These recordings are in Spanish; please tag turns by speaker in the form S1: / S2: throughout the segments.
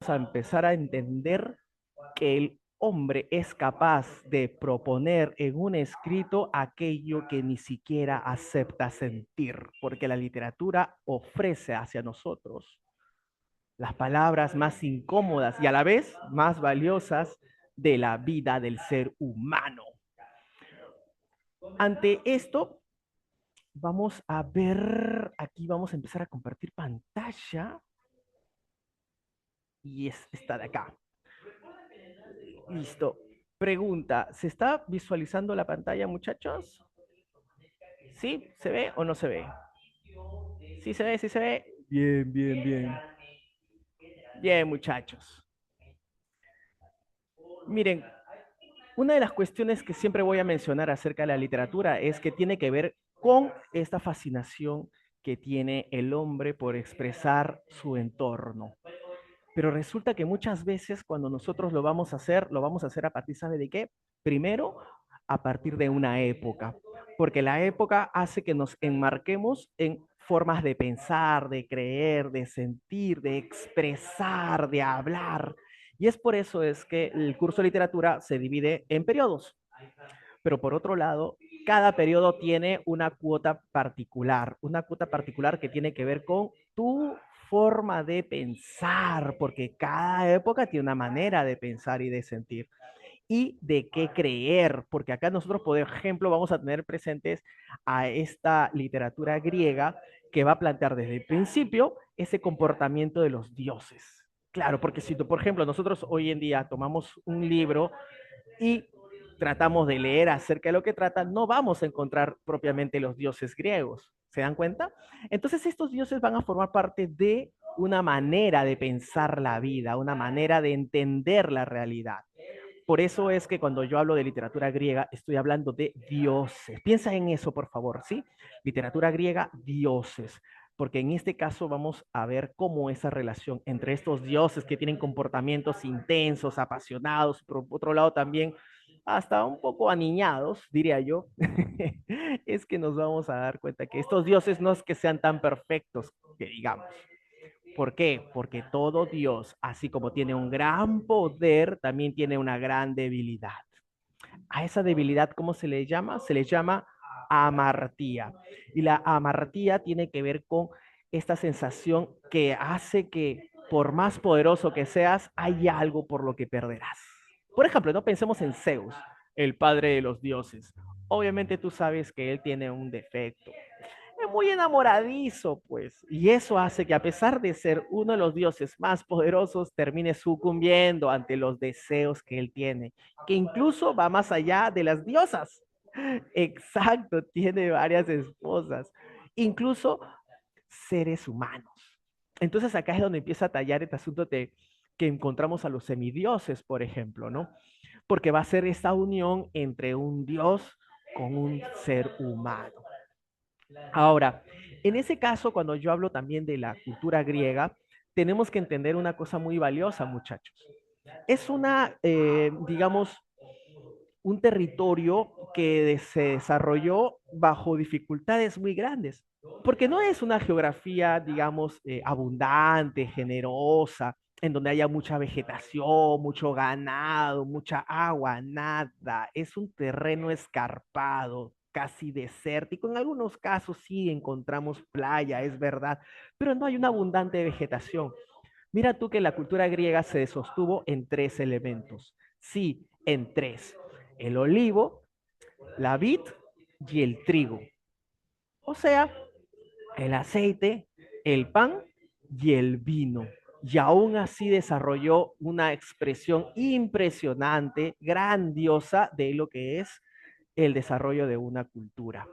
S1: a empezar a entender que el hombre es capaz de proponer en un escrito aquello que ni siquiera acepta sentir, porque la literatura ofrece hacia nosotros las palabras más incómodas y a la vez más valiosas de la vida del ser humano. Ante esto, vamos a ver, aquí vamos a empezar a compartir pantalla y es esta de acá. Listo. Pregunta, ¿se está visualizando la pantalla, muchachos? ¿Sí? ¿Se ve o no se ve? ¿Sí se ve? ¿Sí se ve? Bien, bien, bien. Bien, muchachos. Miren, una de las cuestiones que siempre voy a mencionar acerca de la literatura es que tiene que ver con esta fascinación que tiene el hombre por expresar su entorno. Pero resulta que muchas veces cuando nosotros lo vamos a hacer a partir, ¿sabe de qué? Primero, a partir de una época, porque la época hace que nos enmarquemos en formas de pensar, de creer, de sentir, de expresar, de hablar. Y es por eso es que el curso de literatura se divide en periodos. Pero por otro lado, cada periodo tiene una cuota particular que tiene que ver con tu forma de pensar, porque cada época tiene una manera de pensar y de sentir y de qué creer, porque acá nosotros, por ejemplo, vamos a tener presentes a esta literatura griega que va a plantear desde el principio ese comportamiento de los dioses. Claro, porque si, por ejemplo, nosotros hoy en día tomamos un libro y tratamos de leer acerca de lo que trata, no vamos a encontrar propiamente los dioses griegos. ¿Se dan cuenta? Entonces estos dioses van a formar parte de una manera de pensar la vida, una manera de entender la realidad. Por eso es que cuando yo hablo de literatura griega, estoy hablando de dioses. Piensa en eso, por favor, ¿sí? Literatura griega, dioses. Porque en este caso vamos a ver cómo esa relación entre estos dioses que tienen comportamientos intensos, apasionados, por otro lado también hasta un poco aniñados, diría yo, es que nos vamos a dar cuenta que estos dioses no es que sean tan perfectos, que digamos. ¿Por qué? Porque todo Dios, así como tiene un gran poder, también tiene una gran debilidad. A esa debilidad, ¿cómo se le llama? Se le llama amartía. Y la amartía tiene que ver con esta sensación que hace que por más poderoso que seas, hay algo por lo que perderás. Por ejemplo, no pensemos en Zeus, el padre de los dioses. Obviamente tú sabes que él tiene un defecto, es muy enamoradizo, pues. Y eso hace que a pesar de ser uno de los dioses más poderosos, termine sucumbiendo ante los deseos que él tiene, que incluso va más allá de las diosas. Exacto, tiene varias esposas, incluso seres humanos. Entonces acá es donde empieza a tallar este asunto de que encontramos a los semidioses, por ejemplo, ¿no? Porque va a ser esta unión entre un dios con un ser humano. Ahora, en ese caso, cuando yo hablo también de la cultura griega, tenemos que entender una cosa muy valiosa, muchachos. Es digamos, un territorio que se desarrolló bajo dificultades muy grandes, porque no es una geografía, digamos, abundante, generosa, en donde haya mucha vegetación, mucho ganado, mucha agua, nada. Es un terreno escarpado, casi desértico. En algunos casos sí encontramos playa, es verdad, pero no hay una abundante vegetación. Mira tú que la cultura griega se sostuvo en tres elementos. Sí, en tres: el olivo, la vid y el trigo. O sea, el aceite, el pan y el vino. Y aún así desarrolló una expresión impresionante, grandiosa de lo que es el desarrollo de una cultura.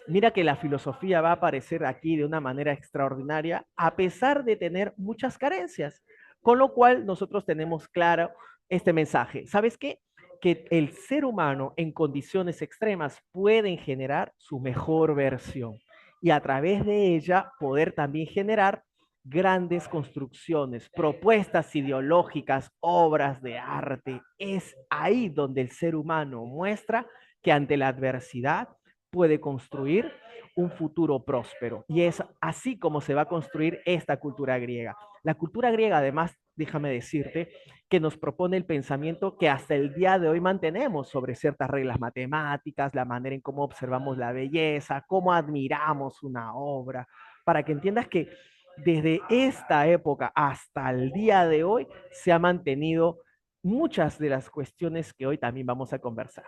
S1: Mira que la filosofía va a aparecer aquí de una manera extraordinaria, a pesar de tener muchas carencias, con lo cual nosotros tenemos claro este mensaje. ¿Sabes qué? Que el ser humano en condiciones extremas puede generar su mejor versión y a través de ella poder también generar grandes construcciones, propuestas ideológicas, obras de arte. Es ahí donde el ser humano muestra que ante la adversidad puede construir un futuro próspero. Y es así como se va a construir esta cultura griega. La cultura griega, además déjame decirte, que nos propone el pensamiento que hasta el día de hoy mantenemos sobre ciertas reglas matemáticas, la manera en cómo observamos la belleza, cómo admiramos una obra, para que entiendas que desde esta época hasta el día de hoy se ha mantenido muchas de las cuestiones que hoy también vamos a conversar.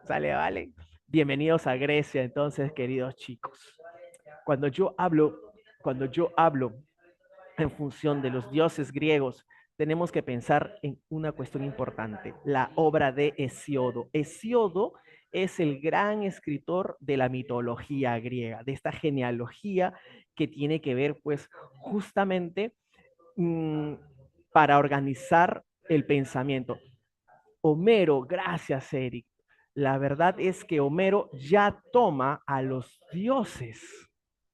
S1: ¿Sale, vale? Bienvenidos a Grecia, entonces, queridos chicos. Cuando yo hablo, cuando yo hablo en función de los dioses griegos, tenemos que pensar en una cuestión importante, la obra de Hesiodo. Hesiodo es el gran escritor de la mitología griega, de esta genealogía que tiene que ver, pues, justamente mmm, para organizar el pensamiento. Homero, gracias, Eric. La verdad es que Homero ya toma a los dioses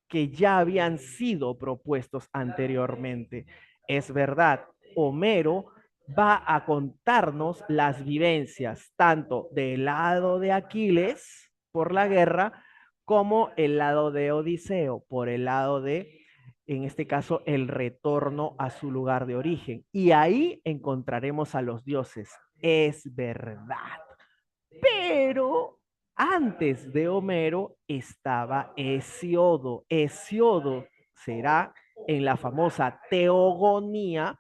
S1: que ya habían sido propuestos anteriormente. Es verdad, Homero va a contarnos las vivencias tanto del lado de Aquiles por la guerra como el lado de Odiseo por el lado de, en este caso, el retorno a su lugar de origen. Y ahí encontraremos a los dioses. Es verdad. Pero antes de Homero estaba Hesiodo. Hesiodo será en la famosa Teogonía,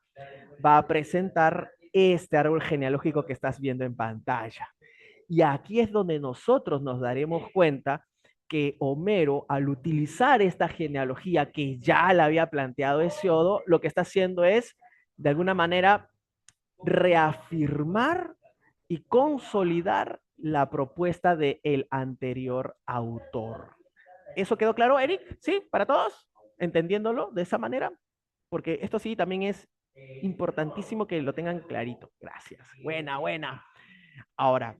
S1: va a presentar este árbol genealógico que estás viendo en pantalla. Y aquí es donde nosotros nos daremos cuenta que Homero, al utilizar esta genealogía que ya la había planteado Hesiodo, lo que está haciendo es, de alguna manera, reafirmar y consolidar la propuesta del anterior autor. ¿Eso quedó claro, Eric? ¿Sí? ¿Para todos? ¿Entendiéndolo de esa manera? Porque esto sí también es importantísimo que lo tengan clarito. Gracias. Buena, buena. Ahora,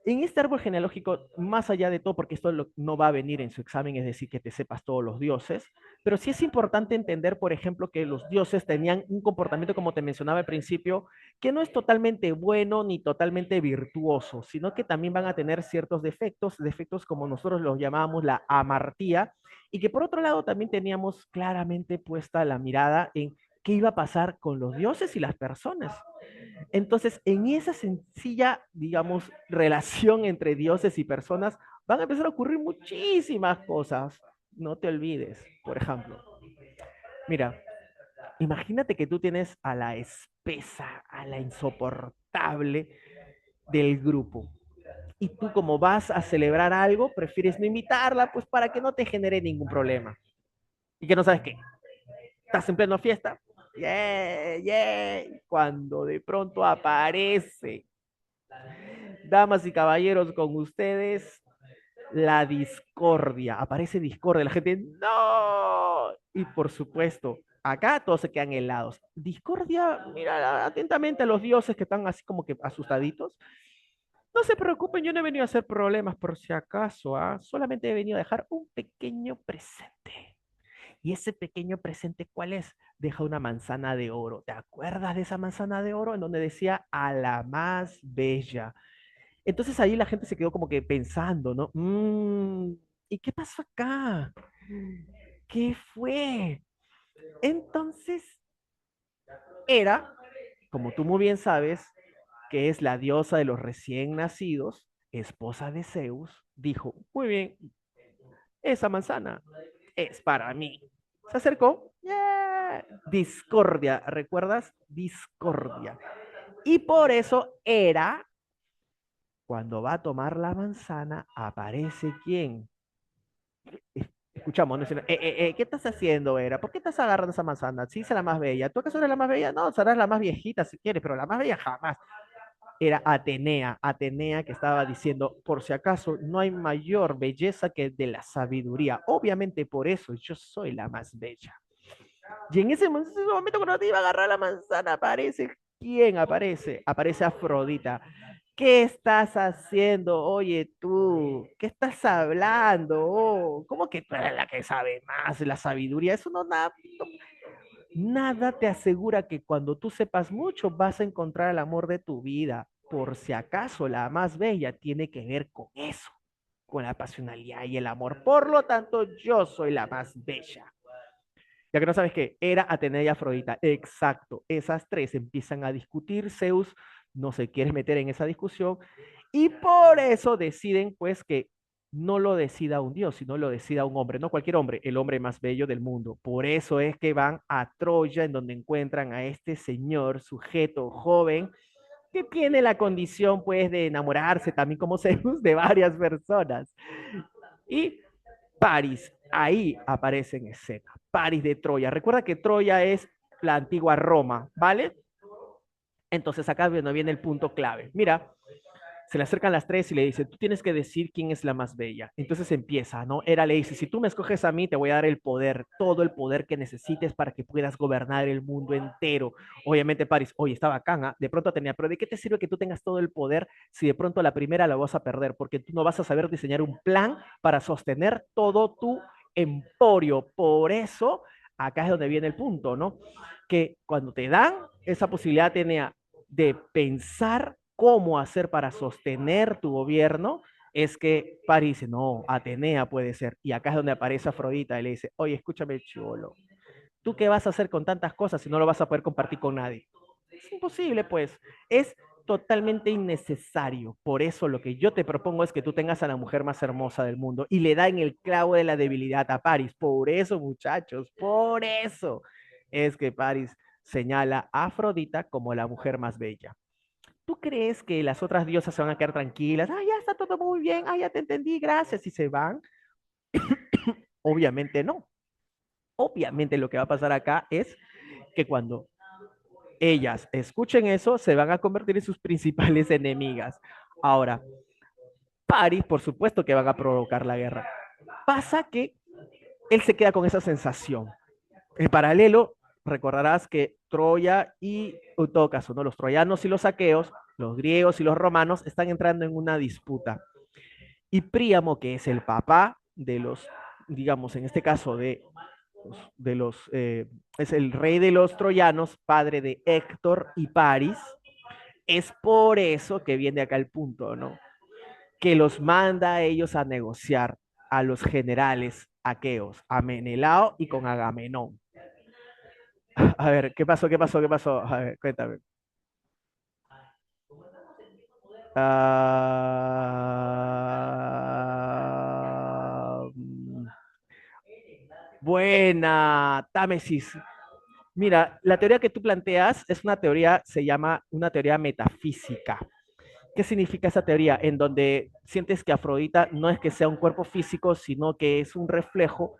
S1: en este árbol genealógico, más allá de todo, porque esto no va a venir en su examen, es decir, que te sepas todos los dioses, pero sí es importante entender, por ejemplo, que los dioses tenían un comportamiento, como te mencionaba al principio, que no es totalmente bueno ni totalmente virtuoso, sino que también van a tener ciertos defectos, defectos como nosotros los llamamos la amartía, y que por otro lado también teníamos claramente puesta la mirada en qué iba a pasar con los dioses y las personas. Entonces, en esa sencilla, digamos, relación entre dioses y personas, van a empezar a ocurrir muchísimas cosas. No te olvides, por ejemplo. Mira, imagínate que tú tienes a la espesa, a la insoportable del grupo. Y tú como vas a celebrar algo, prefieres no invitarla, pues para que no te genere ningún problema. Y que no sabes qué. Estás en plena fiesta. Yeah, yeah. Cuando de pronto aparece, damas y caballeros, con ustedes, la discordia. Aparece discordia, la gente, no. Y por supuesto, acá todos se quedan helados. Discordia, mira atentamente a los dioses que están así como que asustaditos. No se preocupen, yo no he venido a hacer problemas por si acaso, ¿ah? Solamente he venido a dejar un pequeño presente. Y ese pequeño presente, ¿cuál es? Deja una manzana de oro. ¿Te acuerdas de esa manzana de oro en donde decía a la más bella? Entonces ahí la gente se quedó como que pensando, ¿no? ¿Y qué pasó acá? ¿Qué fue? Entonces era, como tú muy bien sabes, que es la diosa de los recién nacidos, esposa de Zeus, dijo, muy bien, esa manzana es para mí. Se acercó, yeah. Discordia, ¿recuerdas? Discordia. Y por eso era, cuando va a tomar la manzana, aparece quién? Escuchamos, ¿no? ¿Qué estás haciendo, Era? ¿Por qué estás agarrando esa manzana? Sí, es la más bella. ¿Tú acaso eres la más bella? No, serás la más viejita si quieres, pero la más bella jamás. Era Atenea, Atenea que estaba diciendo, por si acaso, no hay mayor belleza que de la sabiduría. Obviamente por eso yo soy la más bella. Y en ese momento cuando te iba a agarrar la manzana, aparece, ¿quién aparece? Aparece Afrodita. ¿Qué estás haciendo? Oye, tú, ¿qué estás hablando? Oh, ¿cómo que tú eres la que sabe más de la sabiduría? Eso no, nada, nada te asegura que cuando tú sepas mucho vas a encontrar el amor de tu vida. Por si acaso, la más bella tiene que ver con eso, con la pasionalidad y el amor. Por lo tanto, yo soy la más bella. Ya que no sabes qué, era Atenea y Afrodita. Exacto, esas tres empiezan a discutir, Zeus no se quiere meter en esa discusión y por eso deciden pues que no lo decida un dios, sino lo decida un hombre, no cualquier hombre, el hombre más bello del mundo. Por eso es que van a Troya, en donde encuentran a este señor, sujeto joven, que tiene la condición pues de enamorarse también como Zeus de varias personas. Y París, ahí aparece en escena, París de Troya. Recuerda que Troya es la antigua Roma, ¿vale? Entonces acá no viene el punto clave. Mira, se le acercan las tres y le dice, tú tienes que decir quién es la más bella. Entonces empieza, ¿no? Era le dice, si tú me escoges a mí, te voy a dar el poder, todo el poder que necesites para que puedas gobernar el mundo entero. Obviamente París, oye, está bacana, de pronto tenía, pero ¿de qué te sirve que tú tengas todo el poder si de pronto la primera la vas a perder? Porque tú no vas a saber diseñar un plan para sostener todo tu emporio. Por eso, acá es donde viene el punto, ¿no? Que cuando te dan esa posibilidad tenía de pensar cómo hacer para sostener tu gobierno, es que París dice, no, Atenea puede ser. Y acá es donde aparece Afrodita y le dice, oye, escúchame, chivolo, ¿tú qué vas a hacer con tantas cosas si no lo vas a poder compartir con nadie? Es imposible, pues. Es totalmente innecesario. Por eso lo que yo te propongo es que tú tengas a la mujer más hermosa del mundo y le da en el clavo de la debilidad a París. Por eso, muchachos, por eso es que París señala a Afrodita como la mujer más bella. ¿Tú crees que las otras diosas se van a quedar tranquilas? Ah, ya está todo muy bien, ah, ya te entendí, gracias, y se van? Obviamente no. Obviamente lo que va a pasar acá es que cuando ellas escuchen eso, se van a convertir en sus principales enemigas. Ahora, Paris, por supuesto que van a provocar la guerra. Pasa que él se queda con esa sensación. En paralelo, recordarás que Troya y, en todo caso, ¿no? Los troyanos y los aqueos, los griegos y los romanos están entrando en una disputa. Y Príamo, que es el papá de los, digamos, en este caso es el rey de los troyanos, padre de Héctor y Paris, es por eso que viene acá el punto, ¿no? Que los manda a ellos a negociar a los generales aqueos, a Menelao y con Agamenón. A ver, ¿qué pasó? ¿Qué pasó? ¿Qué pasó? A ver, cuéntame. Ah, buena, Támesis. Mira, la teoría que tú planteas es una teoría, se llama una teoría metafísica. ¿Qué significa esa teoría? En donde sientes que Afrodita no es que sea un cuerpo físico, sino que es un reflejo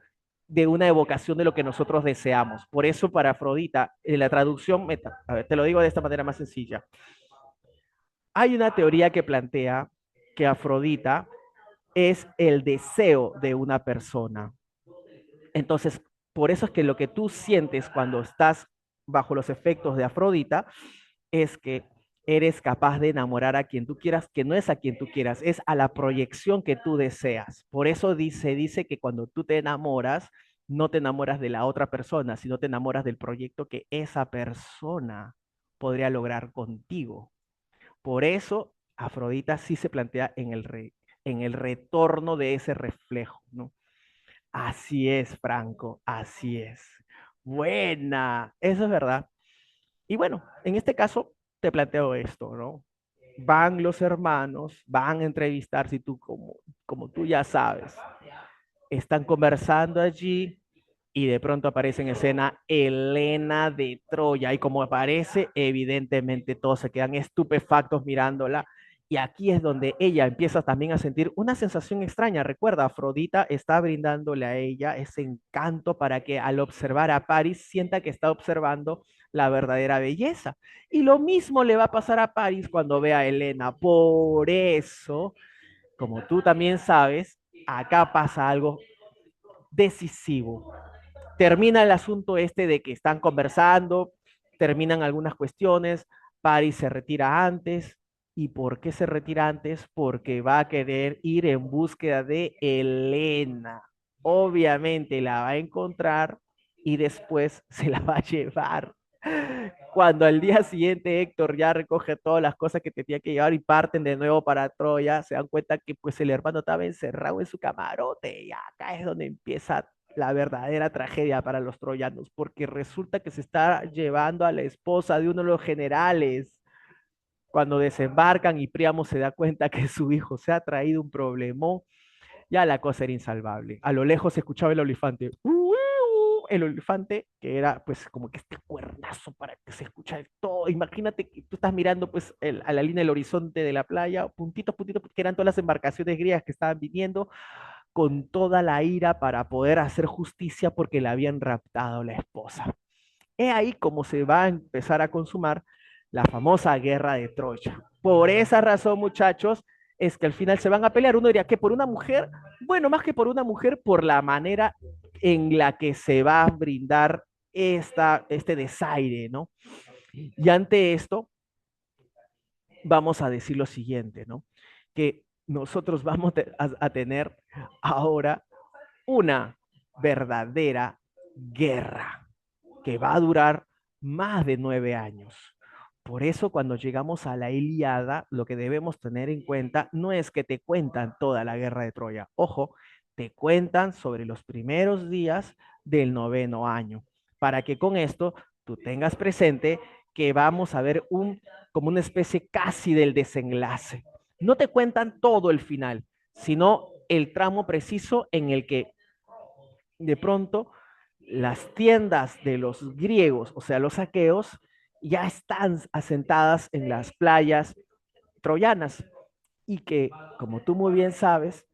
S1: de una evocación de lo que nosotros deseamos. Por eso para Afrodita, en la traducción, a ver, te lo digo de esta manera más sencilla. Hay una teoría que plantea que Afrodita es el deseo de una persona. Entonces, por eso es que lo que tú sientes cuando estás bajo los efectos de Afrodita es que eres capaz de enamorar a quien tú quieras, que no es a quien tú quieras, es a la proyección que tú deseas. Por eso dice que cuando tú te enamoras, no te enamoras de la otra persona, sino te enamoras del proyecto que esa persona podría lograr contigo. Por eso Afrodita sí se plantea en el retorno de ese reflejo, ¿no? Así es, Franco, así es. Buena, eso es verdad. Y bueno, en este caso te planteo esto, ¿no? Van los hermanos, van a entrevistarse y tú, como tú ya sabes, están conversando allí y de pronto aparece en escena Helena de Troya y como aparece, evidentemente todos se quedan estupefactos mirándola y aquí es donde ella empieza también a sentir una sensación extraña. Recuerda, Afrodita está brindándole a ella ese encanto para que al observar a Paris sienta que está observando la verdadera belleza. Y lo mismo le va a pasar a Paris cuando ve a Helena. Por eso, como tú también sabes, acá pasa algo decisivo. Termina el asunto este de que están conversando, terminan algunas cuestiones, Paris se retira antes. ¿Y por qué se retira antes? Porque va a querer ir en búsqueda de Helena. Obviamente la va a encontrar y después se la va a llevar. Cuando al día siguiente Héctor ya recoge todas las cosas que tenía que llevar y parten de nuevo para Troya, se dan cuenta que pues el hermano estaba encerrado en su camarote y acá es donde empieza la verdadera tragedia para los troyanos, porque resulta que se está llevando a la esposa de uno de los generales. Cuando desembarcan y Príamo se da cuenta que su hijo se ha traído un problemón, ya la cosa era insalvable. A lo lejos se escuchaba el olifante. El olifante, que era pues como que este cuernazo para que se escucha todo. Imagínate que tú estás mirando pues a la línea del horizonte de la playa, puntitos, puntitos, que eran todas las embarcaciones griegas que estaban viniendo con toda la ira para poder hacer justicia porque le habían raptado la esposa. Es ahí como se va a empezar a consumar la famosa guerra de Troya. Por esa razón, muchachos, es que al final se van a pelear. Uno diría que por una mujer, bueno, más que por una mujer, por la manera en la que se va a brindar este desaire, ¿no? Y ante esto, vamos a decir lo siguiente, ¿no? Que nosotros vamos a tener ahora una verdadera guerra que va a durar más de 9 años. Por eso cuando llegamos a la Ilíada, lo que debemos tener en cuenta no es que te cuentan toda la guerra de Troya. Ojo, te cuentan sobre los primeros días del 9º año, para que con esto tú tengas presente que vamos a ver como una especie casi del desenlace. No te cuentan todo el final, sino el tramo preciso en el que de pronto las tiendas de los griegos, o sea, los aqueos, ya están asentadas en las playas troyanas y que, como tú muy bien sabes,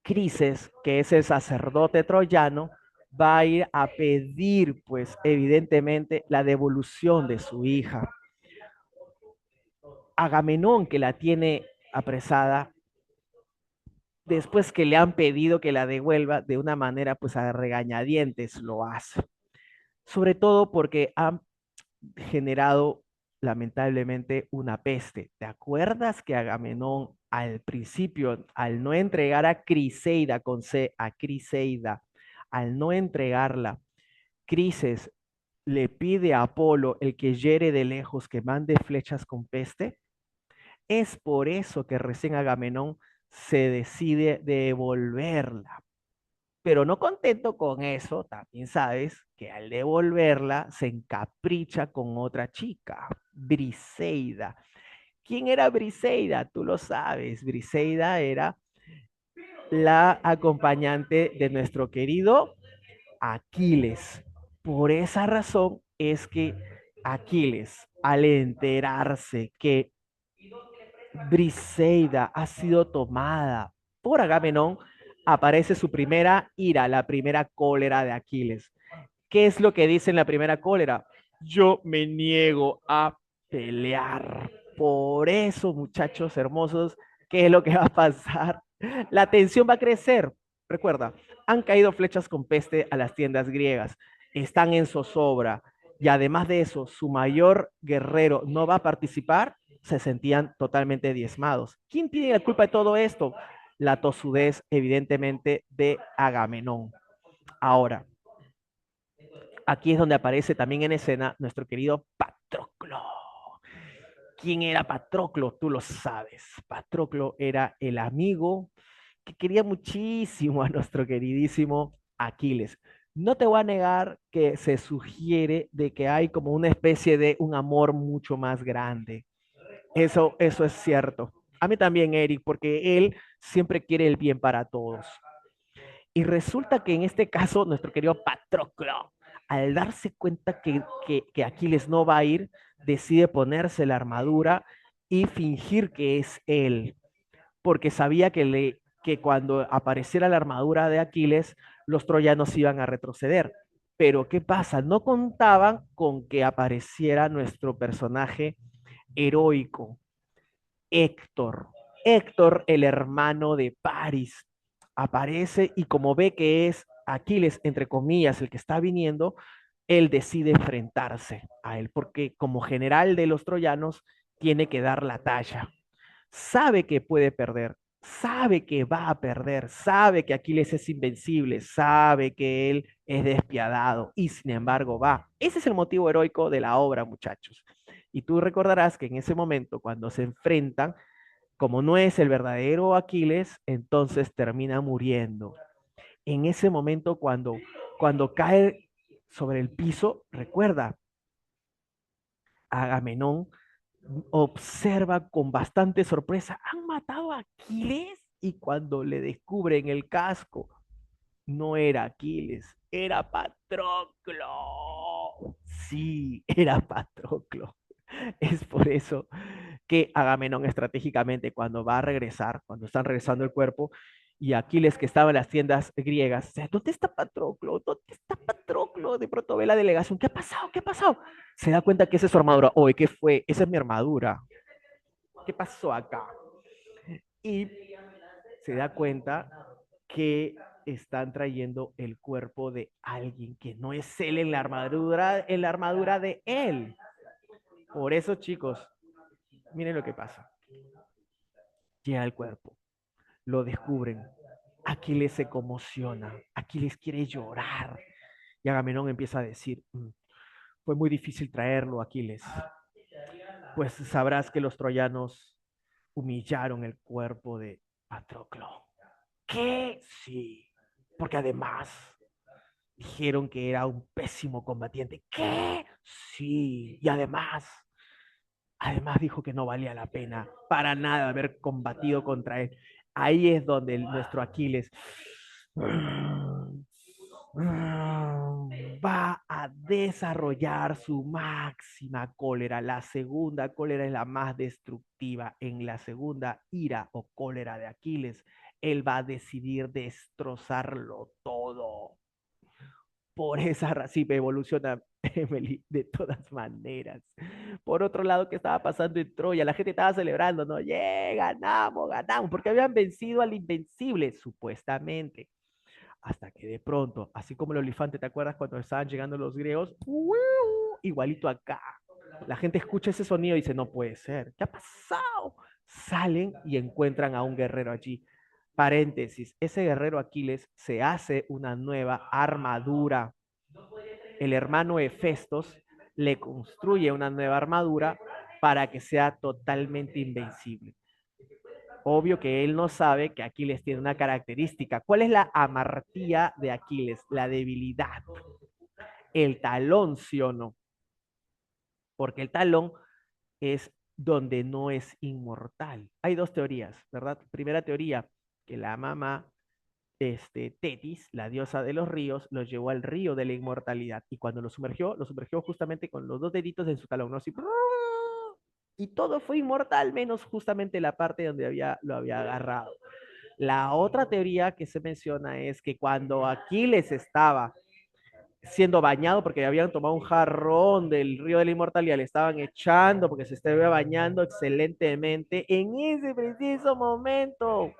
S1: Crises, que es el sacerdote troyano, va a ir a pedir, pues, evidentemente, la devolución de su hija. Agamenón, que la tiene apresada, después que le han pedido que la devuelva de una manera, pues, a regañadientes, lo hace. Sobre todo porque han generado lamentablemente una peste. ¿Te acuerdas que Agamenón al principio, al no entregar a Criseida con C, a Criseida, al no entregarla, Crises le pide a Apolo, el que hiere de lejos, que mande flechas con peste? Es por eso que recién Agamenón se decide devolverla. Pero no contento con eso, también sabes que al devolverla se encapricha con otra chica, Briseida. ¿Quién era Briseida? Tú lo sabes. Briseida era la acompañante de nuestro querido Aquiles. Por esa razón es que Aquiles, al enterarse que Briseida ha sido tomada por Agamenón, aparece su primera ira, la primera cólera de Aquiles. ¿Qué es lo que dice en la primera cólera? Yo me niego a pelear. Por eso, muchachos hermosos, ¿qué es lo que va a pasar? La tensión va a crecer. Recuerda, han caído flechas con peste a las tiendas griegas, están en zozobra y además de eso, su mayor guerrero no va a participar, se sentían totalmente diezmados. ¿Quién tiene la culpa de todo esto? La tosudez, evidentemente, de Agamenón. Ahora, aquí es donde aparece también en escena nuestro querido Patroclo. ¿Quién era Patroclo? Tú lo sabes. Patroclo era el amigo que quería muchísimo a nuestro queridísimo Aquiles. No te voy a negar que se sugiere de que hay como una especie de un amor mucho más grande. Eso es cierto. A mí también, Eric, porque él siempre quiere el bien para todos. Y resulta que en este caso, nuestro querido Patroclo, al darse cuenta que Aquiles no va a ir, decide ponerse la armadura y fingir que es él, porque sabía que cuando apareciera la armadura de Aquiles, los troyanos iban a retroceder. Pero ¿qué pasa? No contaban con que apareciera nuestro personaje heroico, Héctor. Héctor, el hermano de Paris, aparece y como ve que es Aquiles, entre comillas, el que está viniendo, él decide enfrentarse a él, porque como general de los troyanos tiene que dar la talla. Sabe que puede perder, sabe que va a perder, sabe que Aquiles es invencible, sabe que él es despiadado y sin embargo va. Ese es el motivo heroico de la obra, muchachos. Y tú recordarás que en ese momento, cuando se enfrentan, como no es el verdadero Aquiles, entonces termina muriendo. En ese momento, cuando cae sobre el piso, recuerda, Agamenón observa con bastante sorpresa, ¿han matado a Aquiles? Y cuando le descubren el casco, no era Aquiles, era Patroclo. Sí, era Patroclo. Es por eso que Agamenón estratégicamente cuando va a regresar, cuando están regresando el cuerpo, y Aquiles que estaba en las tiendas griegas, o sea, ¿dónde está Patroclo? ¿Dónde está Patroclo? De pronto ve la delegación, ¿qué ha pasado? ¿Qué ha pasado? Se da cuenta que esa es su armadura. Oye, ¿qué fue? Esa es mi armadura. ¿Qué pasó acá? Y se da cuenta que están trayendo el cuerpo de alguien que no es él en la armadura de él. Por eso, chicos, miren lo que pasa. Llega el cuerpo, lo descubren. Aquiles se conmociona, Aquiles quiere llorar. Y Agamenón empieza a decir, fue muy difícil traerlo, Aquiles. Pues sabrás que los troyanos humillaron el cuerpo de Patroclo. ¿Qué? Sí, porque además dijeron que era un pésimo combatiente. ¿Qué? Sí, y además dijo que no valía la pena para nada haber combatido contra él. Ahí es donde nuestro Aquiles va a desarrollar su máxima cólera. La segunda cólera es la más destructiva. En la segunda ira o cólera de Aquiles, él va a decidir destrozarlo todo. Por esa razón, sí, evoluciona Emily, de todas maneras. Por otro lado, ¿qué estaba pasando en Troya? La gente estaba celebrando, ¿no? ¡Yeah! Ganamos, ganamos, porque habían vencido al invencible, supuestamente. Hasta que de pronto, así como el olifante, ¿te acuerdas cuando estaban llegando los griegos? ¡Uuu! Igualito acá. La gente escucha ese sonido y dice, no puede ser. ¿Qué ha pasado? Salen y encuentran a un guerrero allí. Paréntesis, ese guerrero Aquiles se hace una nueva armadura. El hermano Hefestos le construye una nueva armadura para que sea totalmente invencible. Obvio que él no sabe que Aquiles tiene una característica. ¿Cuál es la amartía de Aquiles? La debilidad. El talón, ¿sí o no? Porque el talón es donde no es inmortal. Hay dos teorías, ¿verdad? Primera teoría, que la mamá Tetis, la diosa de los ríos, lo llevó al río de la inmortalidad. Y cuando lo sumergió justamente con los dos deditos en su talón, ¿no? Así, y todo fue inmortal, menos justamente la parte donde lo había agarrado. La otra teoría que se menciona es que cuando Aquiles estaba siendo bañado, porque habían tomado un jarrón del río de la inmortalidad, le estaban echando porque se estaba bañando excelentemente, en ese preciso momento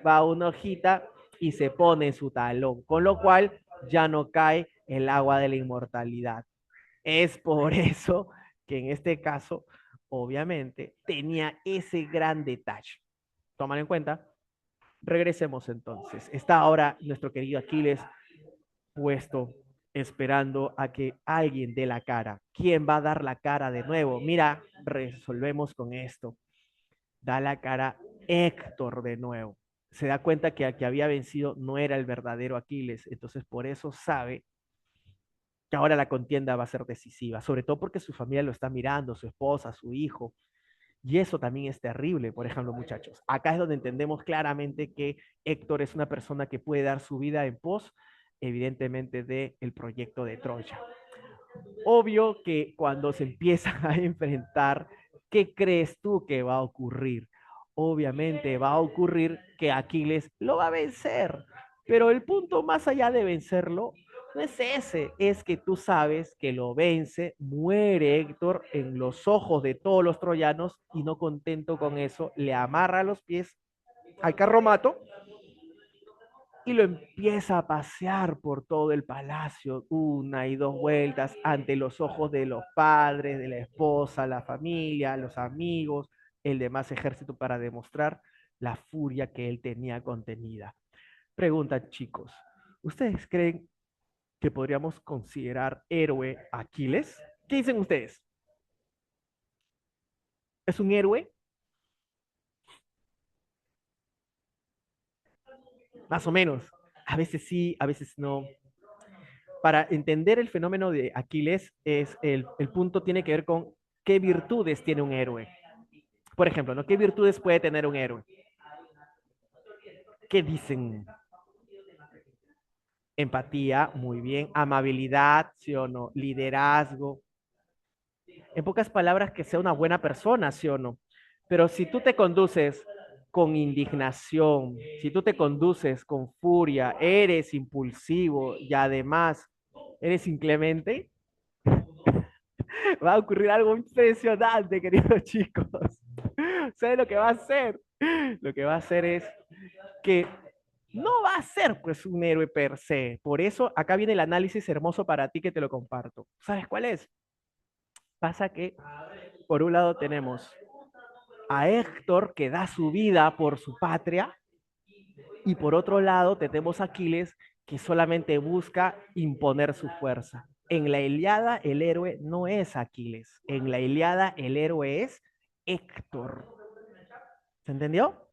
S1: va una hojita y se pone en su talón, con lo cual ya no cae el agua de la inmortalidad. Es por eso que en este caso, obviamente, tenía ese gran detalle. Tómalo en cuenta. Regresemos entonces. Está ahora nuestro querido Aquiles puesto esperando a que alguien dé la cara. ¿Quién va a dar la cara de nuevo? Mira, resolvemos con esto. Da la cara Héctor de nuevo. Se da cuenta que al que había vencido no era el verdadero Aquiles, entonces por eso sabe que ahora la contienda va a ser decisiva, sobre todo porque su familia lo está mirando, su esposa, su hijo, y eso también es terrible, por ejemplo, muchachos. Acá es donde entendemos claramente que Héctor es una persona que puede dar su vida en pos, evidentemente, del proyecto de Troya. Obvio que cuando se empiezan a enfrentar, ¿qué crees tú que va a ocurrir? Obviamente va a ocurrir que Aquiles lo va a vencer, pero el punto más allá de vencerlo no es ese, es que tú sabes que lo vence, muere Héctor en los ojos de todos los troyanos y no contento con eso, le amarra los pies al carromato y lo empieza a pasear por todo el palacio, una y dos vueltas, ante los ojos de los padres, de la esposa, la familia, los amigos, el demás ejército, para demostrar la furia que él tenía contenida. Pregunta, chicos, ¿ustedes creen que podríamos considerar héroe a Aquiles? ¿Qué dicen ustedes? ¿Es un héroe? Más o menos. A veces sí, a veces no. Para entender el fenómeno de Aquiles, el punto tiene que ver con qué virtudes tiene un héroe. Por ejemplo, ¿no? ¿Qué virtudes puede tener un héroe? ¿Qué dicen? Empatía, muy bien. Amabilidad, ¿sí o no? Liderazgo. En pocas palabras, que sea una buena persona, ¿sí o no? Pero si tú te conduces con indignación, si tú te conduces con furia, eres impulsivo y además eres inclemente, va a ocurrir algo impresionante, queridos chicos. ¿Sabes lo que va a hacer? Lo que va a hacer es que no va a ser pues un héroe per se. Por eso acá viene el análisis hermoso para ti que te lo comparto. ¿Sabes cuál es? Pasa que por un lado tenemos a Héctor que da su vida por su patria y por otro lado tenemos a Aquiles que solamente busca imponer su fuerza. En la Iliada el héroe no es Aquiles, en la Iliada el héroe es Héctor. ¿Se entendió?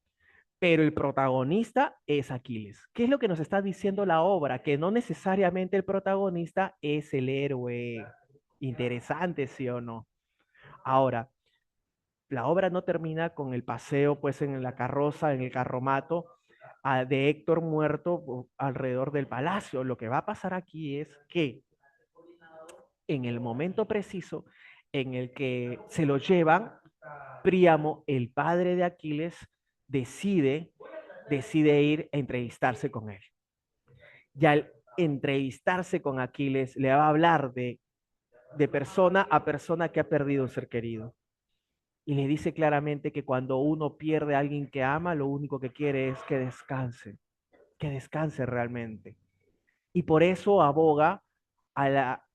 S1: Pero el protagonista es Aquiles. ¿Qué es lo que nos está diciendo la obra? Que no necesariamente el protagonista es el héroe. Interesante, ¿sí o no? Ahora, la obra no termina con el paseo, pues, en la carroza, en el carromato, de Héctor muerto alrededor del palacio. Lo que va a pasar aquí es que en el momento preciso en el que se lo llevan, Príamo, el padre de Aquiles, decide, decide ir a entrevistarse con él. Y al entrevistarse con Aquiles, le va a hablar de persona a persona que ha perdido un ser querido. Y le dice claramente que cuando uno pierde a alguien que ama, lo único que quiere es que descanse realmente. Y por eso aboga a la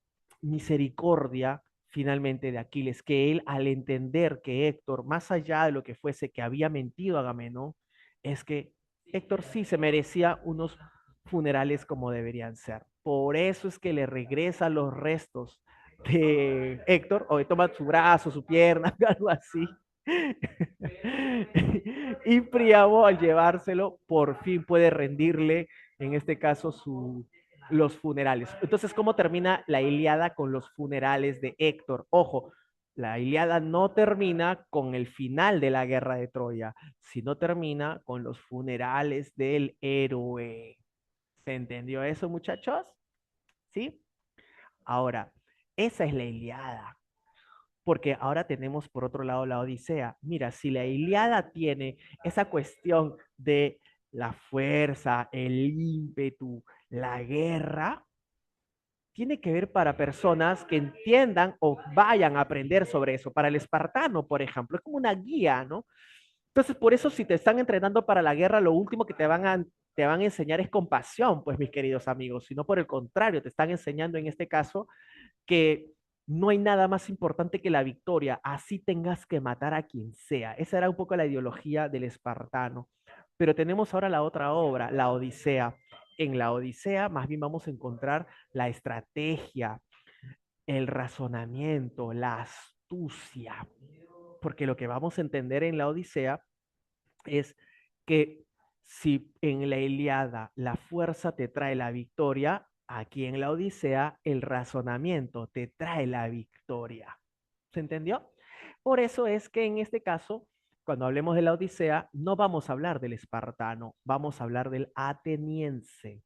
S1: misericordia finalmente de Aquiles, que él al entender que Héctor, más allá de lo que fuese que había mentido a Agamenón, es que Héctor sí se merecía unos funerales como deberían ser. Por eso es que le regresa los restos de Héctor, o toma su brazo, su pierna, algo así. Y Príamo, al llevárselo, por fin puede rendirle, en este caso, los funerales. Entonces, ¿cómo termina la Ilíada con los funerales de Héctor? Ojo, la Ilíada no termina con el final de la guerra de Troya, sino termina con los funerales del héroe. ¿Se entendió eso, muchachos? ¿Sí? Ahora, esa es la Ilíada. Porque ahora tenemos por otro lado la Odisea. Mira, si la Ilíada tiene esa cuestión de la fuerza, el ímpetu, la guerra, tiene que ver para personas que entiendan o vayan a aprender sobre eso. Para el espartano, por ejemplo, es como una guía, ¿no? Entonces, por eso si te están entrenando para la guerra, lo último que te van a enseñar es compasión, pues mis queridos amigos, sino por el contrario, te están enseñando en este caso que no hay nada más importante que la victoria, así tengas que matar a quien sea. Esa era un poco la ideología del espartano. Pero tenemos ahora la otra obra, la Odisea. En la Odisea más bien vamos a encontrar la estrategia, el razonamiento, la astucia, porque lo que vamos a entender en la Odisea es que si en la Iliada la fuerza te trae la victoria, aquí en la Odisea el razonamiento te trae la victoria. ¿Se entendió? Por eso es que en este caso, cuando hablemos de la Odisea, no vamos a hablar del espartano, vamos a hablar del ateniense,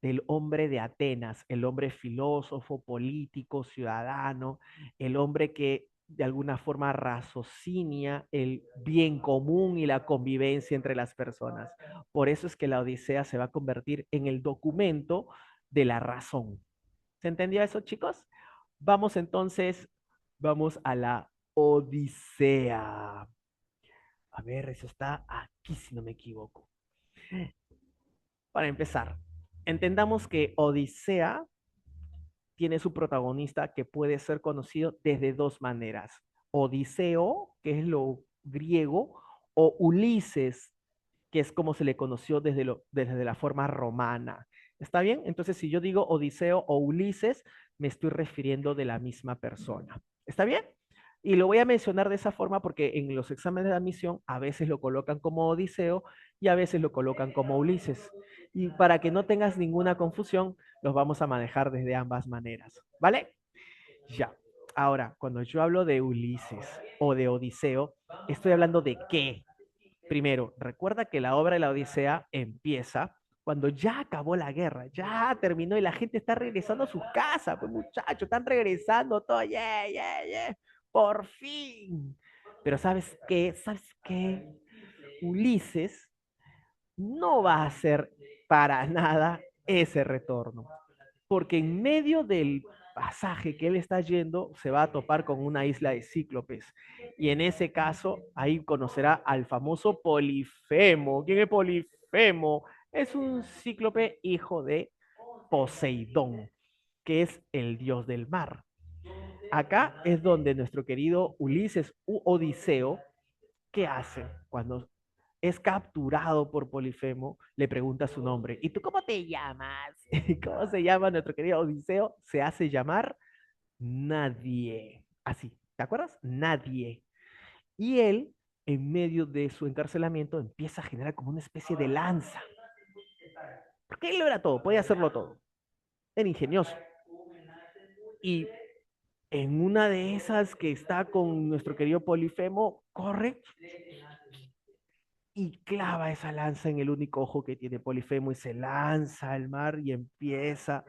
S1: del hombre de Atenas, el hombre filósofo, político, ciudadano, el hombre que de alguna forma raciocinia el bien común y la convivencia entre las personas. Por eso es que la Odisea se va a convertir en el documento de la razón. ¿Se entendió eso, chicos? Vamos entonces, vamos a la Odisea. A ver, eso está aquí, si no me equivoco. Para empezar, entendamos que Odisea tiene su protagonista que puede ser conocido desde dos maneras. Odiseo, que es lo griego, o Ulises, que es como se le conoció desde la forma romana. ¿Está bien? Entonces, si yo digo Odiseo o Ulises, me estoy refiriendo de la misma persona. ¿Está bien? Y lo voy a mencionar de esa forma porque en los exámenes de admisión a veces lo colocan como Odiseo y a veces lo colocan como Ulises. Y para que no tengas ninguna confusión, los vamos a manejar desde ambas maneras, ¿vale? Ya. Ahora, cuando yo hablo de Ulises o de Odiseo, estoy hablando de qué. Primero, recuerda que la obra de la Odisea empieza cuando ya acabó la guerra, ya terminó y la gente está regresando a sus casas, pues muchachos, están regresando todo, yeah, yeah, yeah, por fin. Pero ¿sabes qué? ¿Sabes qué? Ulises no va a hacer para nada ese retorno, porque en medio del pasaje que él está yendo se va a topar con una isla de cíclopes y en ese caso ahí conocerá al famoso Polifemo. ¿Quién es Polifemo? Es un cíclope hijo de Poseidón, que es el dios del mar. Acá es donde nuestro querido Ulises u Odiseo, ¿qué hace? Cuando es capturado por Polifemo, le pregunta su nombre. ¿Y tú cómo te llamas? ¿Cómo se llama nuestro querido Odiseo? Se hace llamar Nadie. Así, ¿te acuerdas? Nadie. Y él, en medio de su encarcelamiento, empieza a generar como una especie de lanza. Porque él lo era todo, podía hacerlo todo. Era ingenioso. Y en una de esas que está con nuestro querido Polifemo, corre y clava esa lanza en el único ojo que tiene Polifemo y se lanza al mar y empieza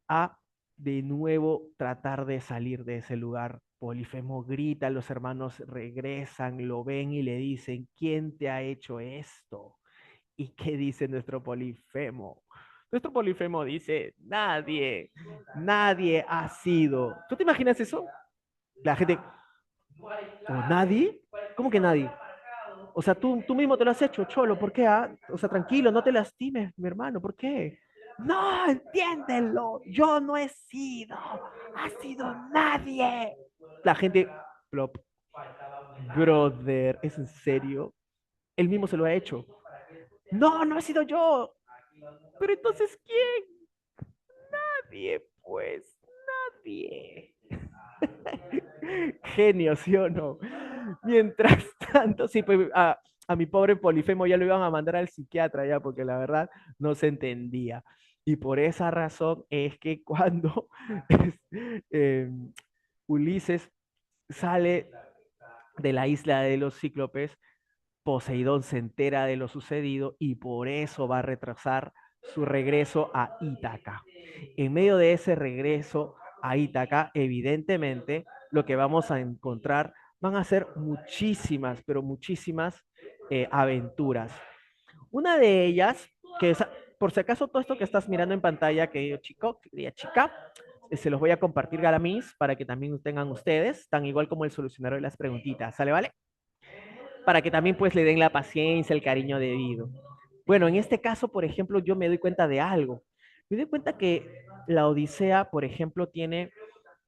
S1: a de nuevo tratar de salir de ese lugar. Polifemo grita, los hermanos regresan, lo ven y le dicen, ¿quién te ha hecho esto? ¿Y qué dice nuestro Polifemo? Nuestro Polifemo dice, nadie, nadie ha sido. ¿Tú te imaginas eso? La gente, ¿o nadie? ¿Cómo que nadie? O sea, tú mismo te lo has hecho, Cholo, ¿por qué? Ah? O sea, tranquilo, no te lastimes, mi hermano, ¿por qué? No, entiéndelo, yo no he sido, ha sido nadie. La gente, plop, brother, ¿es en serio? Él mismo se lo ha hecho. No, no he sido yo. Pero entonces, ¿quién? Nadie, pues, nadie. Genio, ¿sí o no? Mientras tanto, sí, pues a mi pobre Polifemo ya lo iban a mandar al psiquiatra ya, porque la verdad no se entendía. Y por esa razón es que cuando eh, Ulises sale de la isla de los cíclopes, Poseidón se entera de lo sucedido y por eso va a retrasar su regreso a Ítaca. En medio de ese regreso a Ítaca, evidentemente, lo que vamos a encontrar van a ser muchísimas, pero muchísimas aventuras. Una de ellas, que es, por si acaso todo esto que estás mirando en pantalla, querido chico, querida chica, se los voy a compartir Garamis para que también tengan ustedes, tan igual como el solucionario de las preguntitas, ¿sale, vale? Para que también pues le den la paciencia, el cariño debido. Bueno, en este caso, por ejemplo, yo me doy cuenta de algo. Me doy cuenta que la Odisea, por ejemplo, tiene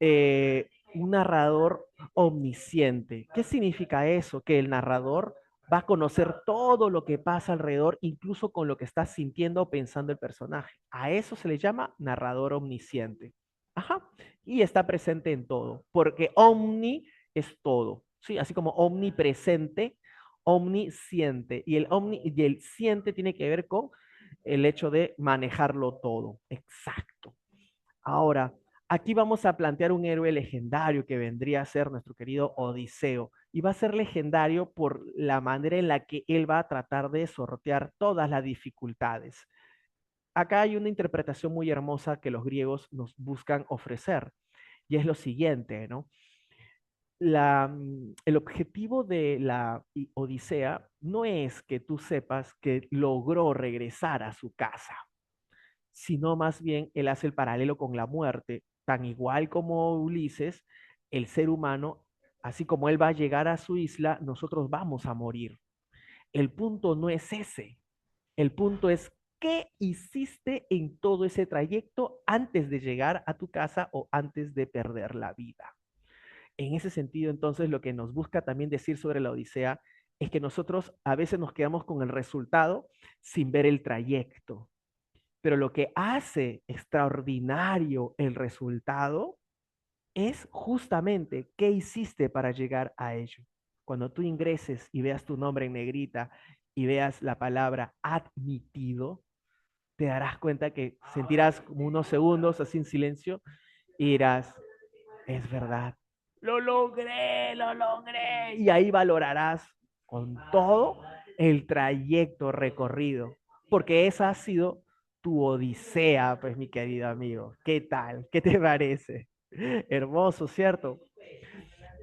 S1: un narrador omnisciente. ¿Qué significa eso? Que el narrador va a conocer todo lo que pasa alrededor, incluso con lo que está sintiendo o pensando el personaje. A eso se le llama narrador omnisciente. Ajá. Y está presente en todo, porque omni es todo, ¿sí? Así como omnipresente, omnisciente. Y el siente tiene que ver con el hecho de manejarlo todo. Exacto. Ahora, aquí vamos a plantear un héroe legendario que vendría a ser nuestro querido Odiseo. Y va a ser legendario por la manera en la que él va a tratar de sortear todas las dificultades. Acá hay una interpretación muy hermosa que los griegos nos buscan ofrecer, y es lo siguiente, ¿no? El objetivo de la Odisea no es que tú sepas que logró regresar a su casa, sino más bien él hace el paralelo con la muerte, tan igual como Ulises, el ser humano, así como él va a llegar a su isla, nosotros vamos a morir. El punto no es ese, el punto es qué hiciste en todo ese trayecto antes de llegar a tu casa o antes de perder la vida. En ese sentido, entonces, lo que nos busca también decir sobre la Odisea es que nosotros a veces nos quedamos con el resultado sin ver el trayecto. Pero lo que hace extraordinario el resultado es justamente qué hiciste para llegar a ello. Cuando tú ingreses y veas tu nombre en negrita y veas la palabra admitido, te darás cuenta que sentirás como unos segundos así en silencio y dirás, es verdad, lo logré, lo logré. Y ahí valorarás con todo el trayecto recorrido, porque esa ha sido tu odisea, pues mi querido amigo. ¿Qué tal? ¿Qué te parece? Hermoso, ¿cierto?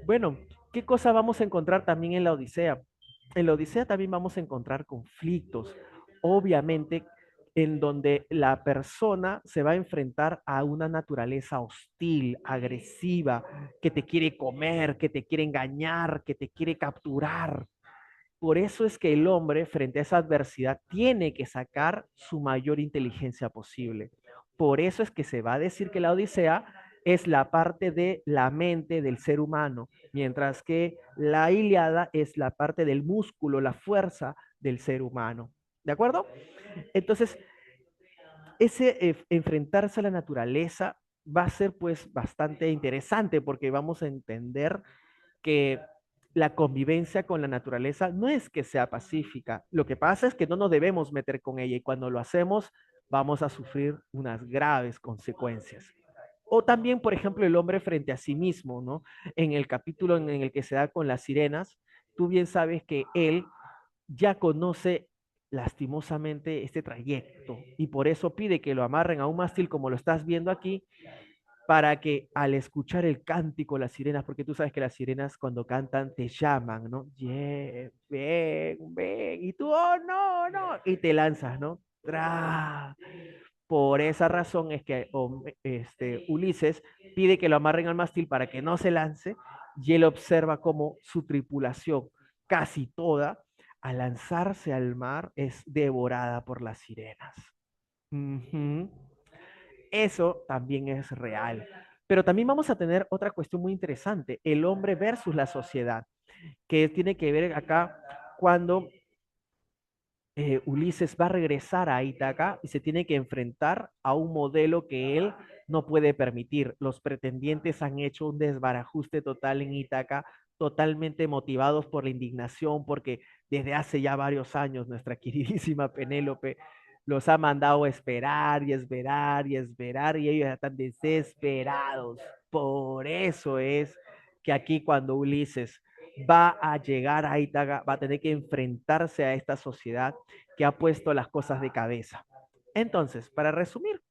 S1: Bueno, ¿qué cosa vamos a encontrar también en la Odisea? En la Odisea también vamos a encontrar conflictos, obviamente, en donde la persona se va a enfrentar a una naturaleza hostil, agresiva, que te quiere comer, que te quiere engañar, que te quiere capturar. Por eso es que el hombre, frente a esa adversidad, tiene que sacar su mayor inteligencia posible. Por eso es que se va a decir que la Odisea es la parte de la mente del ser humano, mientras que la Ilíada es la parte del músculo, la fuerza del ser humano. ¿De acuerdo? Entonces, ese enfrentarse a la naturaleza va a ser pues bastante interesante porque vamos a entender que la convivencia con la naturaleza no es que sea pacífica. Lo que pasa es que no nos debemos meter con ella y cuando lo hacemos vamos a sufrir unas graves consecuencias. O también, por ejemplo, el hombre frente a sí mismo, ¿no? En el capítulo en el que se da con las sirenas, tú bien sabes que él ya conoce lastimosamente este trayecto y por eso pide que lo amarren a un mástil como lo estás viendo aquí para que al escuchar el cántico, las sirenas, porque tú sabes que las sirenas cuando cantan te llaman, ¿no? Yeah, ven, ven, y tú, oh, no, no, y te lanzas, ¿no? ¡Tra! Por esa razón es que Ulises pide que lo amarren al mástil para que no se lance y él observa cómo su tripulación, casi toda, al lanzarse al mar, es devorada por las sirenas. Ujú. Eso también es real. Pero también vamos a tener otra cuestión muy interesante, el hombre versus la sociedad, que tiene que ver acá cuando Ulises va a regresar a Ítaca y se tiene que enfrentar a un modelo que él no puede permitir. Los pretendientes han hecho un desbarajuste total en Ítaca, totalmente motivados por la indignación, porque desde hace ya varios años nuestra queridísima Penélope los ha mandado a esperar y esperar y esperar y ellos están desesperados. Por eso es que aquí cuando Ulises va a llegar a Ítaca, va a tener que enfrentarse a esta sociedad que ha puesto las cosas de cabeza. Entonces, para resumir,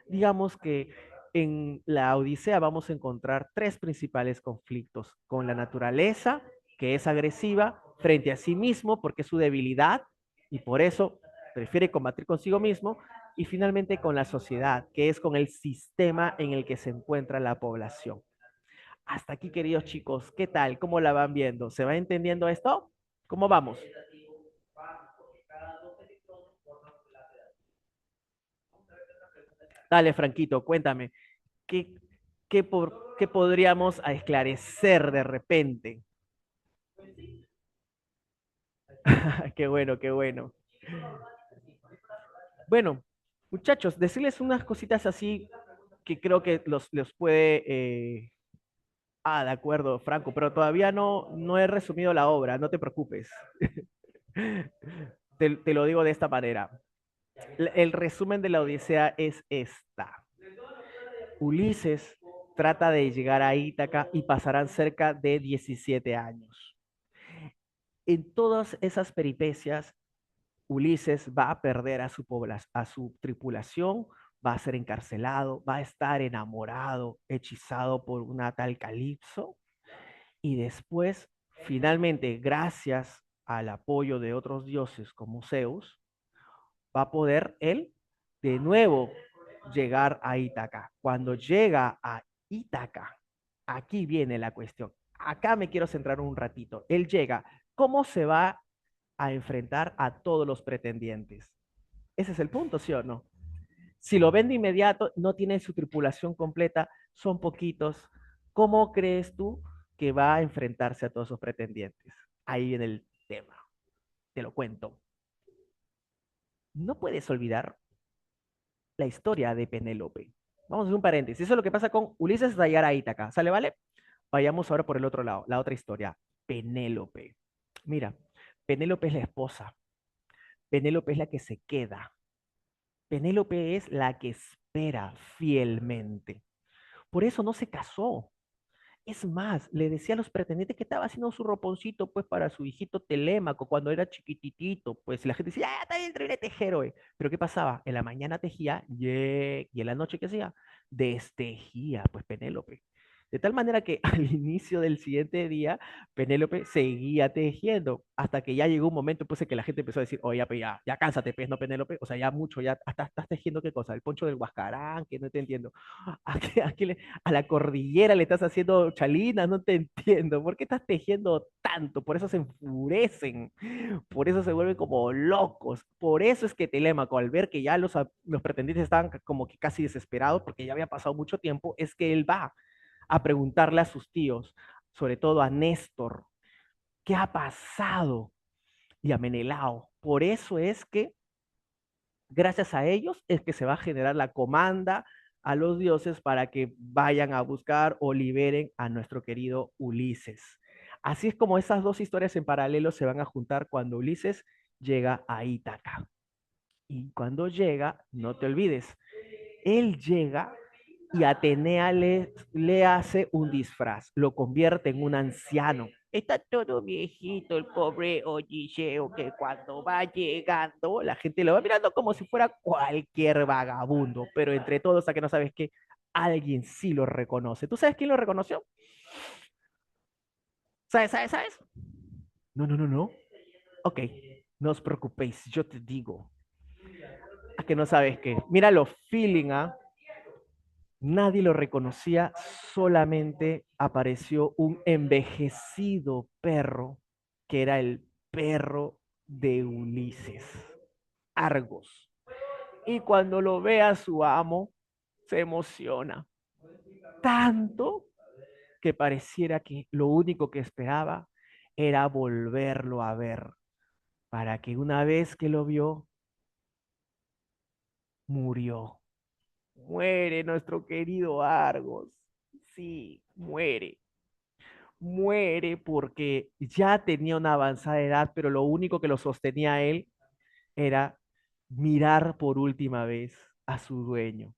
S1: digamos que en la Odisea vamos a encontrar tres principales conflictos con la naturaleza, que es agresiva, frente a sí mismo, porque es su debilidad y por eso prefiere combatir consigo mismo, y finalmente con la sociedad, que es con el sistema en el que se encuentra la población. Hasta aquí, queridos chicos, ¿qué tal? ¿Cómo la van viendo? ¿Se va entendiendo esto? ¿Cómo vamos? Dale, Franquito, cuéntame, ¿qué, qué podríamos esclarecer de repente? Qué bueno, qué bueno. Bueno, muchachos, decirles unas cositas así que creo que los puede... de acuerdo, Franco, pero todavía no he resumido la obra, no te preocupes. Te lo digo de esta manera. El resumen de la Odisea es esta. Ulises trata de llegar a Ítaca y pasarán cerca de 17 años. En todas esas peripecias, Ulises va a perder a su tripulación, va a ser encarcelado, va a estar enamorado, hechizado por una tal Calipso, y después, finalmente, gracias al apoyo de otros dioses como Zeus, va a poder él de nuevo llegar a Ítaca. Cuando llega a Ítaca, aquí viene la cuestión. Acá me quiero centrar un ratito. Él llega, ¿cómo se va a enfrentar a todos los pretendientes? Ese es el punto, ¿sí o no? Si lo ven de inmediato, no tiene su tripulación completa, son poquitos. ¿Cómo crees tú que va a enfrentarse a todos esos pretendientes? Ahí viene el tema. Te lo cuento. No puedes olvidar la historia de Penélope. Vamos a hacer un paréntesis. Eso es lo que pasa con Ulises hasta llegar a Ítaca. ¿Sale, vale? Vayamos ahora por el otro lado, la otra historia. Penélope. Mira, Penélope es la esposa. Penélope es la que se queda. Penélope es la que espera fielmente. Por eso no se casó. Es más, le decía a los pretendientes que estaba haciendo su roponcito, pues, para su hijito Telémaco cuando era chiquititito, pues, y la gente decía, ya, está bien, tráele tejero, eh. Pero ¿qué pasaba? En la mañana tejía, y en la noche, ¿qué hacía? Destejía, pues, Penélope. De tal manera que al inicio del siguiente día, Penélope seguía tejiendo, hasta que ya llegó un momento, pues, en que la gente empezó a decir, oye, ya, pues, ya cánsate, pues, ¿no, Penélope? O sea, ya mucho, ya hasta estás tejiendo, ¿qué cosa? El poncho del Huascarán, que no te entiendo. A la cordillera le estás haciendo chalinas, no te entiendo. ¿Por qué estás tejiendo tanto? Por eso se enfurecen, por eso se vuelven como locos. Por eso es que Telémaco, al ver que ya los pretendientes estaban como que casi desesperados, porque ya había pasado mucho tiempo, es que él va a preguntarle a sus tíos, sobre todo a Néstor, ¿qué ha pasado? Y a Menelao. Por eso es que gracias a ellos es que se va a generar la comanda a los dioses para que vayan a buscar o liberen a nuestro querido Ulises. Así es como esas dos historias en paralelo se van a juntar cuando Ulises llega a Ítaca. Y cuando llega, no te olvides, él llega y Atenea le hace un disfraz, lo convierte en un anciano. Está todo viejito, el pobre Odiseo, que cuando va llegando, la gente lo va mirando como si fuera cualquier vagabundo, pero entre todos, a que no sabes que alguien sí lo reconoce. ¿Tú sabes quién lo reconoció? ¿Sabes? No, no, no, no. Ok, no os preocupéis, yo te digo. A que no sabes qué. Mira lo feeling, ¿ah? Nadie lo reconocía, solamente apareció un envejecido perro que era el perro de Ulises, Argos. Y cuando lo ve a su amo, se emociona tanto que pareciera que lo único que esperaba era volverlo a ver, para que una vez que lo vio, murió. Muere nuestro querido Argos. Sí, muere. Muere porque ya tenía una avanzada edad, pero lo único que lo sostenía a él era mirar por última vez a su dueño.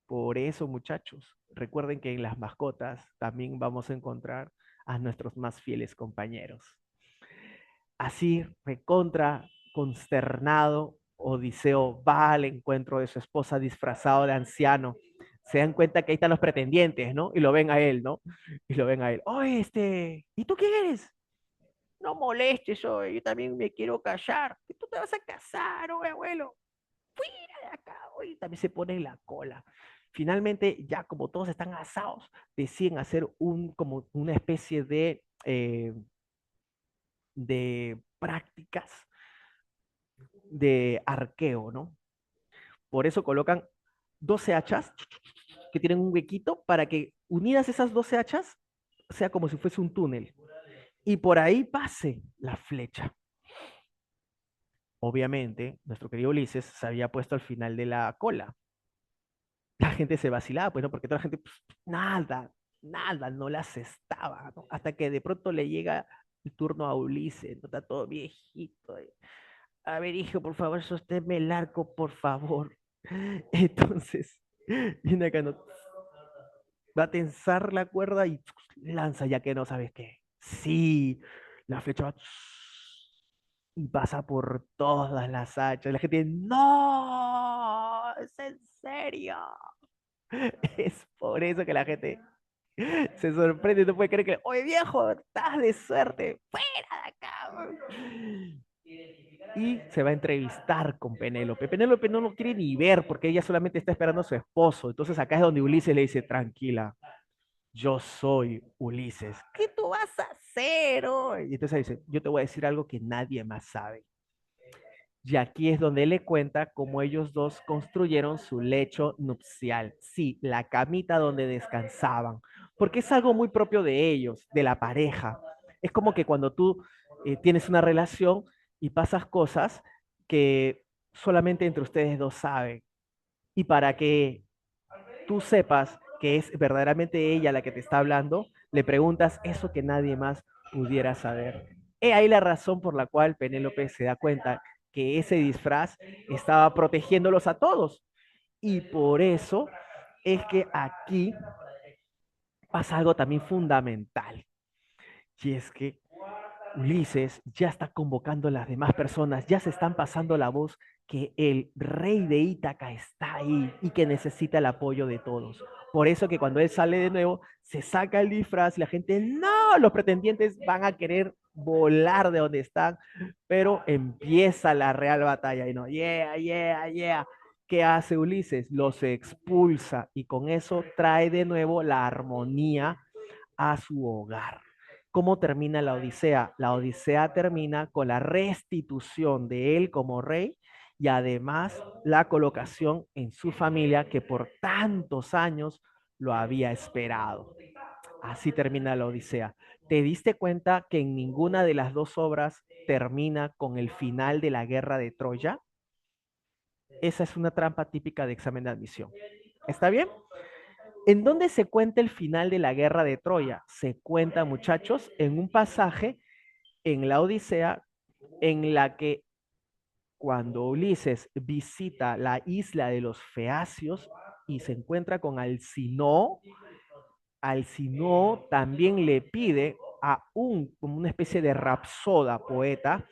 S1: Por eso, muchachos, recuerden que en las mascotas también vamos a encontrar a nuestros más fieles compañeros. Así, recontra, consternado, Odiseo va al encuentro de su esposa disfrazado de anciano. Se dan cuenta que ahí están los pretendientes, ¿no? Y lo ven a él, ¿no? Y lo ven a él. Oye, ¿y tú quién eres? No molestes, oye, yo también me quiero callar. ¿Que tú te vas a casar, oye, abuelo? Fuera de acá, oye, también se pone en la cola. Finalmente, ya como todos están asados, deciden hacer como una especie de prácticas de arqueo, ¿no? Por eso colocan 12 hachas que tienen un huequito para que unidas esas 12 hachas sea como si fuese un túnel y por ahí pase la flecha. Obviamente, nuestro querido Ulises se había puesto al final de la cola. La gente se vacilaba, pues no, porque toda la gente, pues, nada, no las estaba, ¿no? Hasta que de pronto le llega el turno a Ulises, ¿no? Está todo viejito. A ver, hijo, por favor, sosténme el arco, por favor. Entonces, viene acá, ¿no? Va a tensar la cuerda y lanza ya que no sabes qué. Sí, la flecha va y pasa por todas las hachas. La gente, no, es en serio. Es por eso que la gente se sorprende, no puede creer que, oye viejo, estás de suerte, fuera de acá. Y se va a entrevistar con Penélope. Penélope no lo quiere ni ver porque ella solamente está esperando a su esposo. Entonces acá es donde Ulises le dice, tranquila, yo soy Ulises. ¿Qué tú vas a hacer hoy? Y entonces dice, yo te voy a decir algo que nadie más sabe. Y aquí es donde él le cuenta cómo ellos dos construyeron su lecho nupcial. Sí, la camita donde descansaban. Porque es algo muy propio de ellos, de la pareja. Es como que cuando tú tienes una relación y pasas cosas que solamente entre ustedes dos saben. Y para que tú sepas que es verdaderamente ella la que te está hablando, le preguntas eso que nadie más pudiera saber. He ahí la razón por la cual Penélope se da cuenta que ese disfraz estaba protegiéndolos a todos. Y por eso es que aquí pasa algo también fundamental. Y es que Ulises ya está convocando a las demás personas, ya se están pasando la voz que el rey de Ítaca está ahí y que necesita el apoyo de todos. Por eso que cuando él sale de nuevo, se saca el disfraz y la gente, no, los pretendientes van a querer volar de donde están, pero empieza la real batalla y no, yeah, yeah, yeah. ¿Qué hace Ulises? Los expulsa y con eso trae de nuevo la armonía a su hogar. ¿Cómo termina la Odisea? La Odisea termina con la restitución de él como rey y además la colocación en su familia que por tantos años lo había esperado. Así termina la Odisea. ¿Te diste cuenta que en ninguna de las dos obras termina con el final de la guerra de Troya? Esa es una trampa típica de examen de admisión. ¿Está bien? ¿En dónde se cuenta el final de la guerra de Troya? Se cuenta, muchachos, en un pasaje en la Odisea en la que cuando Ulises visita la isla de los Feacios y se encuentra con Alcinoo, Alcinoo también le pide a como una especie de rapsoda poeta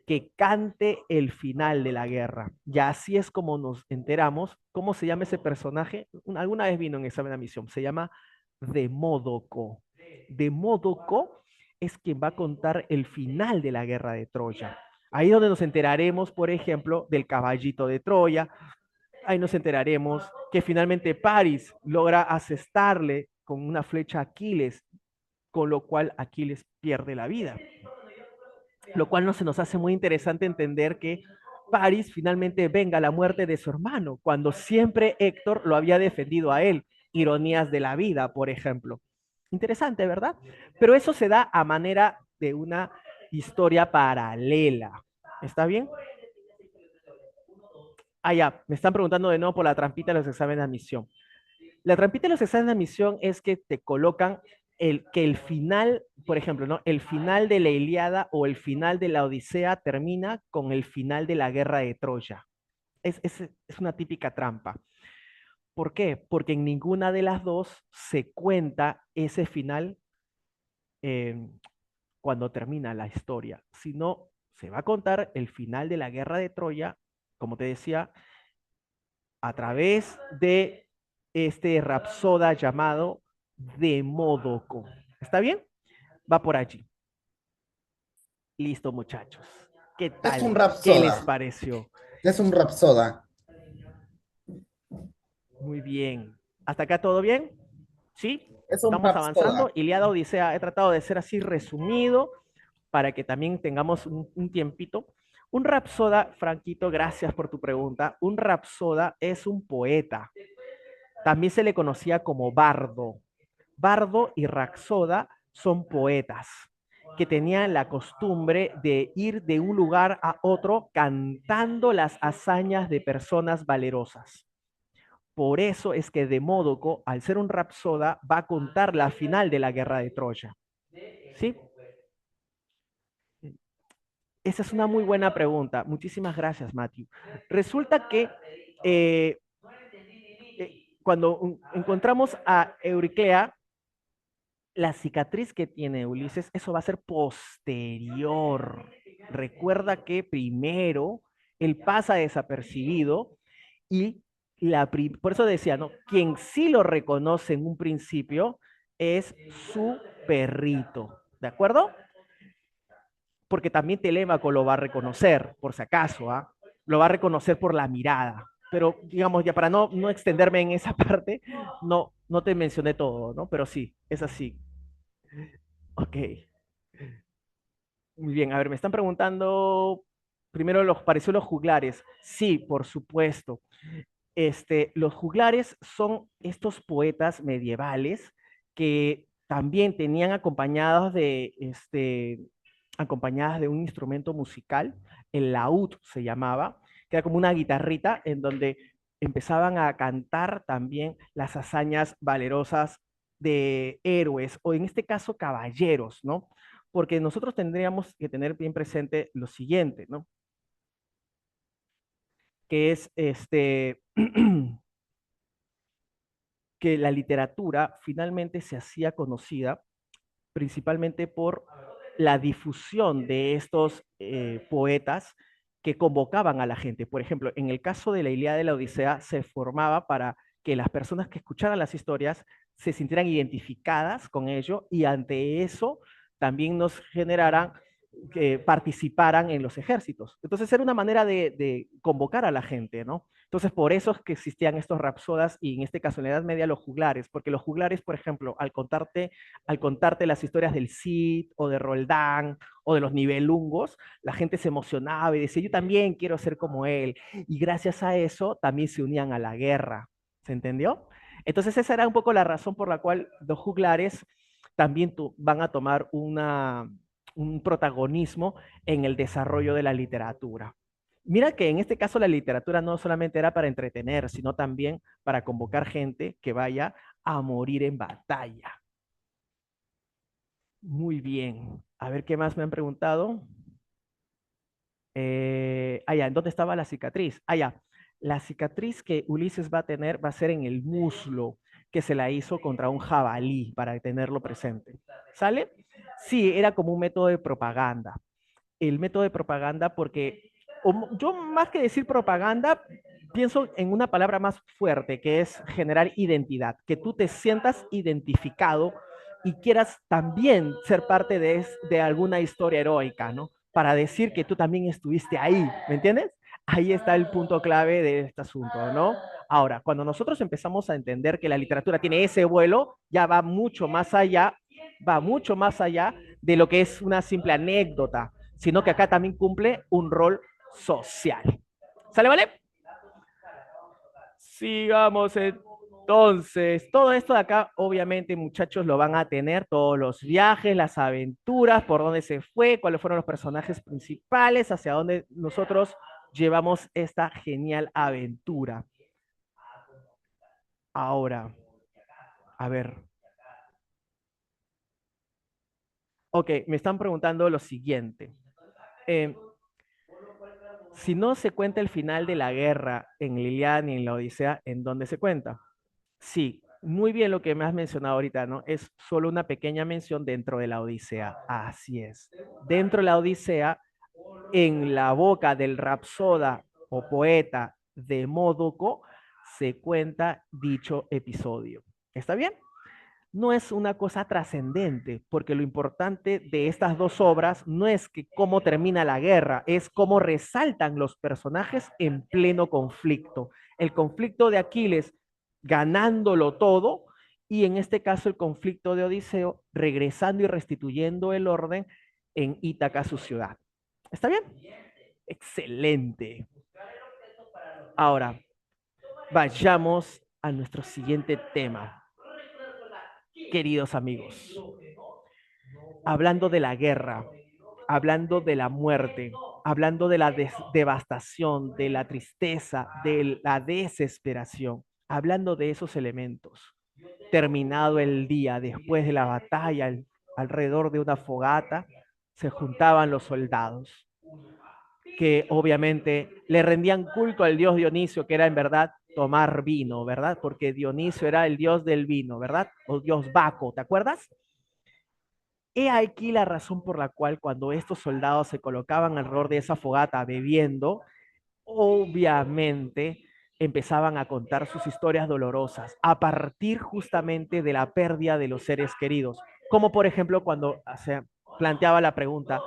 S1: que cante el final de la guerra. Y así es como nos enteramos. ¿Cómo se llama ese personaje? Alguna vez vino en examen de admisión. Se llama Demódoco. Demódoco es quien va a contar el final de la guerra de Troya. Ahí es donde nos enteraremos, por ejemplo, del caballito de Troya. Ahí nos enteraremos que finalmente Paris logra asestarle con una flecha a Aquiles, con lo cual Aquiles pierde la vida, lo cual no se nos hace muy interesante entender que Paris finalmente venga la muerte de su hermano, cuando siempre Héctor lo había defendido a él. Ironías de la vida, por ejemplo. Interesante, ¿verdad? Pero eso se da a manera de una historia paralela. ¿Está bien? Ah, ya, me están preguntando de nuevo por la trampita de los exámenes de admisión. La trampita de los exámenes de admisión es que te colocan que el final, por ejemplo, ¿no? El final de la Ilíada o el final de la Odisea termina con el final de la guerra de Troya. Es una típica trampa. ¿Por qué? Porque en ninguna de las dos se cuenta ese final eh, cuando termina la historia, sino se va a contar el final de la guerra de Troya, como te decía, a través de este rapsoda llamado Demódoco. ¿Está bien? Va por allí. Listo, muchachos. ¿Qué
S2: Es un
S1: tal? ¿Qué les
S2: rapsoda.
S1: pareció?
S2: Es un rapsoda.
S1: Muy bien. ¿Hasta acá todo bien? ¿Sí?
S2: Es un
S1: Estamos
S2: rapsoda.
S1: avanzando. Iliada Odisea, he tratado de ser así resumido para que también tengamos un tiempito. Un rapsoda, Franquito, gracias por tu pregunta. Un rapsoda es un poeta. También se le conocía como bardo. Bardo y Rapsoda son poetas que tenían la costumbre de ir de un lugar a otro cantando las hazañas de personas valerosas. Por eso es que Demódoco, al ser un rapsoda, va a contar la final de la guerra de Troya. ¿Sí? Esa es una muy buena pregunta. Muchísimas gracias, Matthew. Resulta que eh, cuando encontramos a Euriclea, la cicatriz que tiene Ulises, eso va a ser posterior. Recuerda que primero él pasa desapercibido y por eso decía, ¿no? Quien sí lo reconoce en un principio es su perrito, ¿de acuerdo? Porque también Telémaco lo va a reconocer, por si acaso, ¿ah? Lo va a reconocer por la mirada. Pero, digamos, ya para no extenderme en esa parte, no te mencioné todo, ¿no? Pero sí, es así. Ok. Muy bien, a ver, me están preguntando primero los pareció los juglares. Sí, por supuesto. Los juglares son estos poetas medievales que también tenían acompañadas de un instrumento musical, el laúd se llamaba, que era como una guitarrita en donde empezaban a cantar también las hazañas valerosas de héroes, o en este caso caballeros, ¿no? Porque nosotros tendríamos que tener bien presente lo siguiente, ¿no? Que es que la literatura finalmente se hacía conocida principalmente por la difusión de estos poetas que convocaban a la gente. Por ejemplo, en el caso de la Ilíada de la Odisea, se formaba para que las personas que escucharan las historias se sintieran identificadas con ello y ante eso también nos generaran que participaran en los ejércitos. Entonces era una manera de convocar a la gente, ¿no? Entonces por eso es que existían estos rapsodas y en este caso en la Edad Media los juglares, porque los juglares, por ejemplo, al contarte las historias del Cid o de Roldán o de los Nibelungos, la gente se emocionaba y decía, yo también quiero ser como él. Y gracias a eso también se unían a la guerra. ¿Se entendió? Entonces esa era un poco la razón por la cual los juglares también van a tomar un protagonismo en el desarrollo de la literatura. Mira que en este caso la literatura no solamente era para entretener, sino también para convocar gente que vaya a morir en batalla. Muy bien. A ver qué más me han preguntado. Ya, ¿en dónde estaba la cicatriz? Ya, la cicatriz que Ulises va a tener va a ser en el muslo, que se la hizo contra un jabalí, para tenerlo presente. ¿Sale? Sí, era como un método de propaganda. El método de propaganda porque yo más que decir propaganda, pienso en una palabra más fuerte, que es generar identidad, que tú te sientas identificado y quieras también ser parte de alguna historia heroica, ¿no? Para decir que tú también estuviste ahí, ¿me entiendes? Ahí está el punto clave de este asunto, ¿no? Ahora, cuando nosotros empezamos a entender que la literatura tiene ese vuelo, ya va mucho más allá de lo que es una simple anécdota, sino que acá también cumple un rol social. ¿Sale, vale? Sigamos entonces. Todo esto de acá, obviamente, muchachos, lo van a tener, todos los viajes, las aventuras, por dónde se fue, cuáles fueron los personajes principales, hacia dónde nosotros llevamos esta genial aventura. Ahora, a ver. Ok, me están preguntando lo siguiente. Eh, si no se cuenta el final de la guerra en Liliana ni en la Odisea, ¿en dónde se cuenta? Sí, muy bien lo que me has mencionado ahorita, ¿no? Es solo una pequeña mención dentro de la Odisea. Así es. Dentro de la Odisea, en la boca del rapsoda o poeta de Módoco, se cuenta dicho episodio. ¿Está bien? No es una cosa trascendente, porque lo importante de estas dos obras no es que cómo termina la guerra, es cómo resaltan los personajes en pleno conflicto. El conflicto de Aquiles ganándolo todo y en este caso el conflicto de Odiseo regresando y restituyendo el orden en Ítaca, su ciudad. ¿Está bien? Excelente. Ahora, vayamos a nuestro siguiente tema, queridos amigos. Hablando de la guerra, hablando de la muerte, hablando de la devastación, de la tristeza, de la desesperación, hablando de esos elementos. Terminado el día, después de la batalla, alrededor de una fogata, se juntaban los soldados, que obviamente le rendían culto al dios Dionisio, que era en verdad tomar vino, ¿verdad? Porque Dionisio era el dios del vino, ¿verdad? O dios Baco, ¿te acuerdas? He aquí la razón por la cual cuando estos soldados se colocaban alrededor de esa fogata bebiendo, obviamente empezaban a contar sus historias dolorosas a partir justamente de la pérdida de los seres queridos. Como por ejemplo cuando se planteaba la pregunta,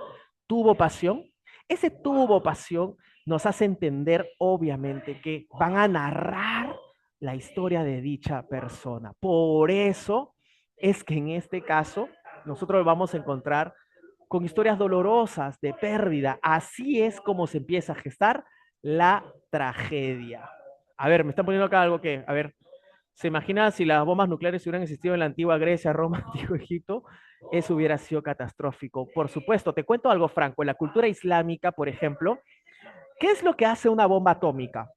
S1: ¿tuvo pasión? Ese tuvo pasión nos hace entender obviamente que van a narrar la historia de dicha persona. Por eso es que en este caso nosotros vamos a encontrar con historias dolorosas de pérdida. Así es como se empieza a gestar la tragedia. A ver, me están poniendo acá algo que, a ver, ¿se imagina si las bombas nucleares hubieran existido en la antigua Grecia, Roma, antiguo Egipto? Eso hubiera sido catastrófico. Por supuesto, te cuento algo, Franco. En la cultura islámica, por ejemplo, ¿qué es lo que hace una bomba atómica?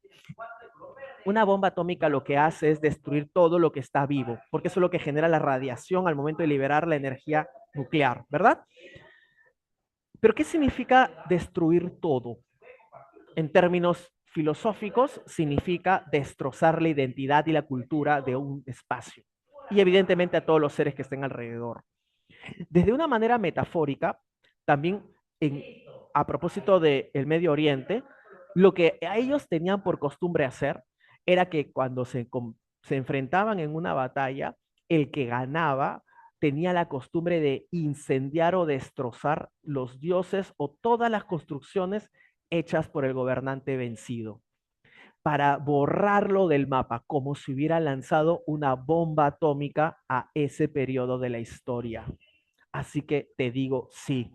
S1: Una bomba atómica lo que hace es destruir todo lo que está vivo, porque eso es lo que genera la radiación al momento de liberar la energía nuclear, ¿verdad? Pero ¿qué significa destruir todo? En términos filosóficos, significa destrozar la identidad y la cultura de un espacio. Y evidentemente a todos los seres que estén alrededor. Desde una manera metafórica, también en, a propósito del Medio Oriente, lo que a ellos tenían por costumbre hacer era que cuando se enfrentaban en una batalla, el que ganaba tenía la costumbre de incendiar o destrozar los dioses o todas las construcciones hechas por el gobernante vencido para borrarlo del mapa, como si hubiera lanzado una bomba atómica a ese periodo de la historia. Así que te digo, sí,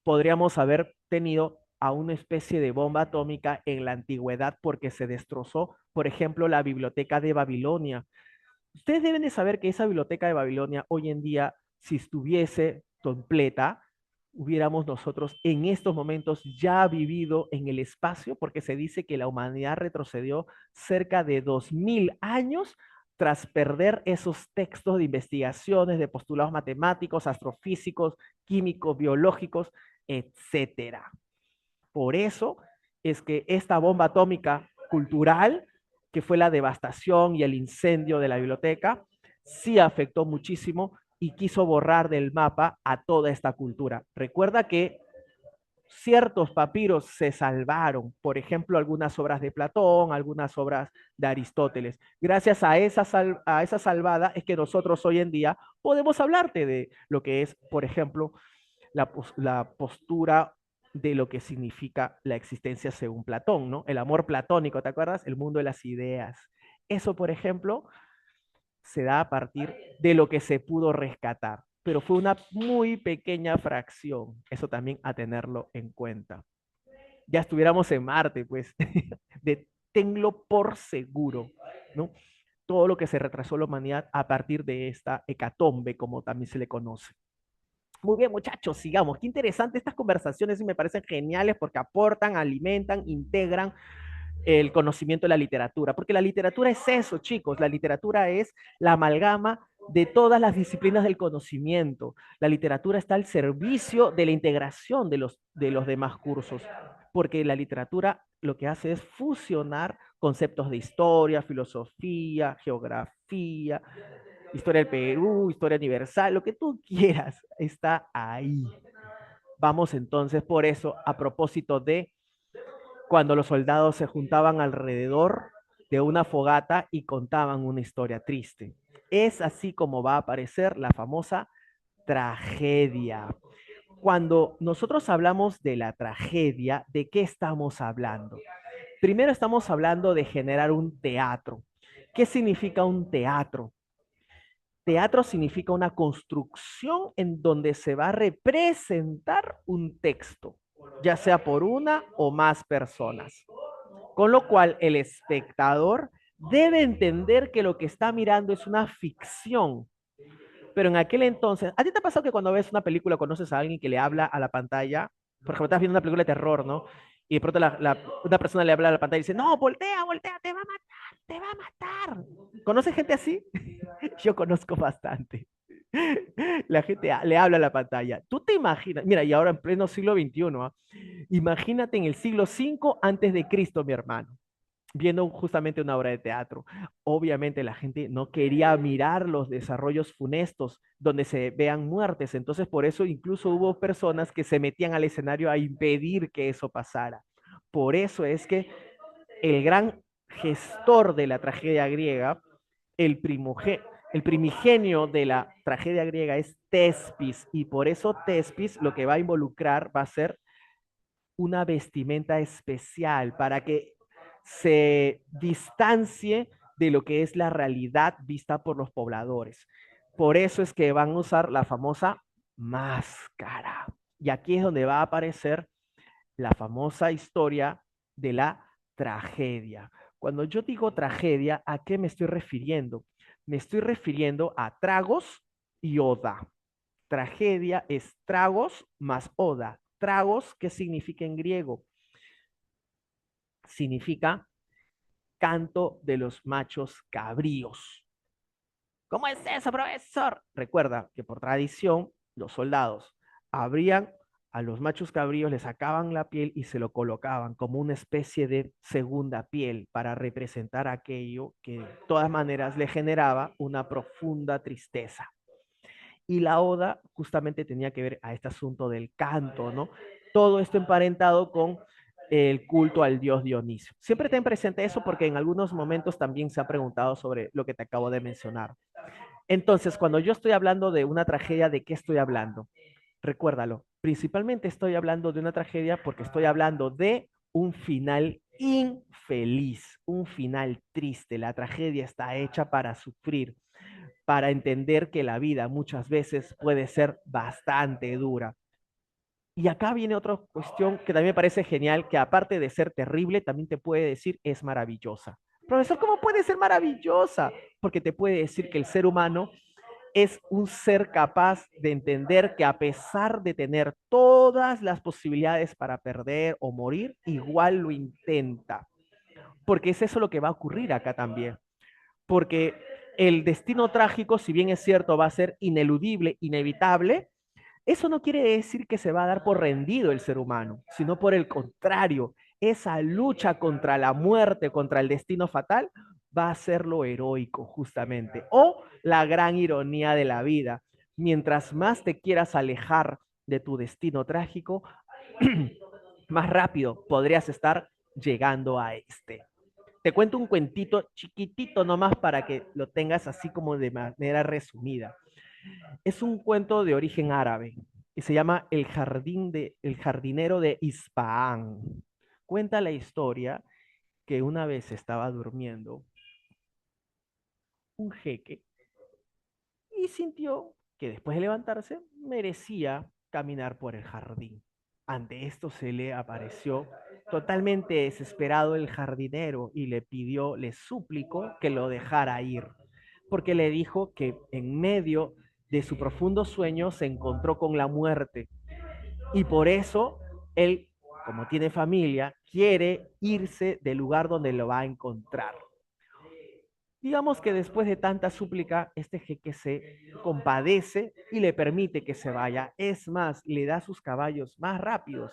S1: podríamos haber tenido a una especie de bomba atómica en la antigüedad porque se destrozó, por ejemplo, la biblioteca de Babilonia. Ustedes deben de saber que esa biblioteca de Babilonia hoy en día, si estuviese completa, hubiéramos nosotros en estos momentos ya vivido en el espacio, porque se dice que la humanidad retrocedió cerca de 2000 años tras perder esos textos de investigaciones, de postulados matemáticos, astrofísicos, químicos, biológicos, etcétera. Por eso es que esta bomba atómica cultural, que fue la devastación y el incendio de la biblioteca, sí afectó muchísimo y quiso borrar del mapa a toda esta cultura. Recuerda que ciertos papiros se salvaron, por ejemplo, algunas obras de Platón, algunas obras de Aristóteles. Gracias a esa salvada es que nosotros hoy en día podemos hablarte de lo que es, por ejemplo, la postura de lo que significa la existencia según Platón, ¿no? El amor platónico, ¿te acuerdas? El mundo de las ideas. Eso, por ejemplo, se da a partir de lo que se pudo rescatar, pero fue una muy pequeña fracción. Eso también a tenerlo en cuenta. Ya estuviéramos en Marte, pues, tenlo por seguro, ¿no? Todo lo que se retrasó la humanidad a partir de esta hecatombe, como también se le conoce. Muy bien, muchachos, sigamos. Qué interesante estas conversaciones y me parecen geniales porque aportan, alimentan, integran el conocimiento de la literatura, porque la literatura es eso, chicos, la literatura es la amalgama de todas las disciplinas del conocimiento. La literatura está al servicio de la integración de los demás cursos, porque la literatura lo que hace es fusionar conceptos de historia, filosofía, geografía, historia del Perú, historia universal, lo que tú quieras, está ahí. Vamos entonces por eso, a propósito de cuando los soldados se juntaban alrededor de una fogata y contaban una historia triste. Es así como va a aparecer la famosa tragedia. Cuando nosotros hablamos de la tragedia, ¿de qué estamos hablando? Primero estamos hablando de generar un teatro. ¿Qué significa un teatro? Teatro significa una construcción en donde se va a representar un texto, ya sea por una o más personas. Con lo cual, el espectador debe entender que lo que está mirando es una ficción. Pero en aquel entonces, ¿a ti te ha pasado que cuando ves una película conoces a alguien que le habla a la pantalla? Por ejemplo, estás viendo una película de terror, ¿no? Y de pronto una persona le habla a la pantalla y dice, no, voltea, voltea, te va a matar, te va a matar. ¿Conoces gente así? Yo conozco bastante. La gente le habla a la pantalla. Tú te imaginas, mira, y ahora en pleno siglo XXI, ¿ah? Imagínate en el siglo V antes de Cristo, mi hermano, viendo justamente una obra de teatro. Obviamente la gente no quería mirar los desarrollos funestos donde se vean muertes, entonces por eso incluso hubo personas que se metían al escenario a impedir que eso pasara. Por eso es que el gran gestor de la tragedia griega, el, el primigenio de la tragedia griega es Tespis, y por eso Tespis lo que va a involucrar va a ser una vestimenta especial para que se distancie de lo que es la realidad vista por los pobladores. Por eso es que van a usar la famosa máscara. Y aquí es donde va a aparecer la famosa historia de la tragedia. Cuando yo digo tragedia, ¿a qué me estoy refiriendo? Me estoy refiriendo a tragos y oda. Tragedia es tragos más oda. Tragos, ¿qué significa en griego? Significa canto de los machos cabríos. ¿Cómo es eso, profesor? Recuerda que por tradición los soldados abrían a los machos cabríos, les sacaban la piel y se lo colocaban como una especie de segunda piel para representar aquello que de todas maneras le generaba una profunda tristeza. Y la oda justamente tenía que ver a este asunto del canto, ¿no? Todo esto emparentado con el culto al dios Dionisio. Siempre ten presente eso porque en algunos momentos también se ha preguntado sobre lo que te acabo de mencionar. Entonces, cuando yo estoy hablando de una tragedia, ¿de qué estoy hablando? Recuérdalo, principalmente estoy hablando de una tragedia porque estoy hablando de un final infeliz, un final triste. La tragedia está hecha para sufrir, para entender que la vida muchas veces puede ser bastante dura. Y acá viene otra cuestión que también me parece genial, que aparte de ser terrible, también te puede decir es maravillosa. Profesor, ¿cómo puede ser maravillosa? Porque te puede decir que el ser humano es un ser capaz de entender que a pesar de tener todas las posibilidades para perder o morir, igual lo intenta. Porque es eso lo que va a ocurrir acá también. Porque el destino trágico, si bien es cierto, va a ser ineludible, inevitable, eso no quiere decir que se va a dar por rendido el ser humano, sino por el contrario, esa lucha contra la muerte, contra el destino fatal, va a ser lo heroico justamente, o la gran ironía de la vida. Mientras más te quieras alejar de tu destino trágico, más rápido podrías estar llegando a este. Te cuento un cuentito chiquitito nomás para que lo tengas así como de manera resumida. Es un cuento de origen árabe y se llama El jardinero de Ispahan. Cuenta la historia que una vez estaba durmiendo un jeque y sintió que después de levantarse merecía caminar por el jardín. Ante esto se le apareció totalmente desesperado el jardinero y le pidió, le suplicó que lo dejara ir, porque le dijo que en medio de su profundo sueño se encontró con la muerte y por eso él, como tiene familia, quiere irse del lugar donde lo va a encontrar. Digamos que después de tanta súplica, este jeque se compadece y le permite que se vaya. Es más, le da sus caballos más rápidos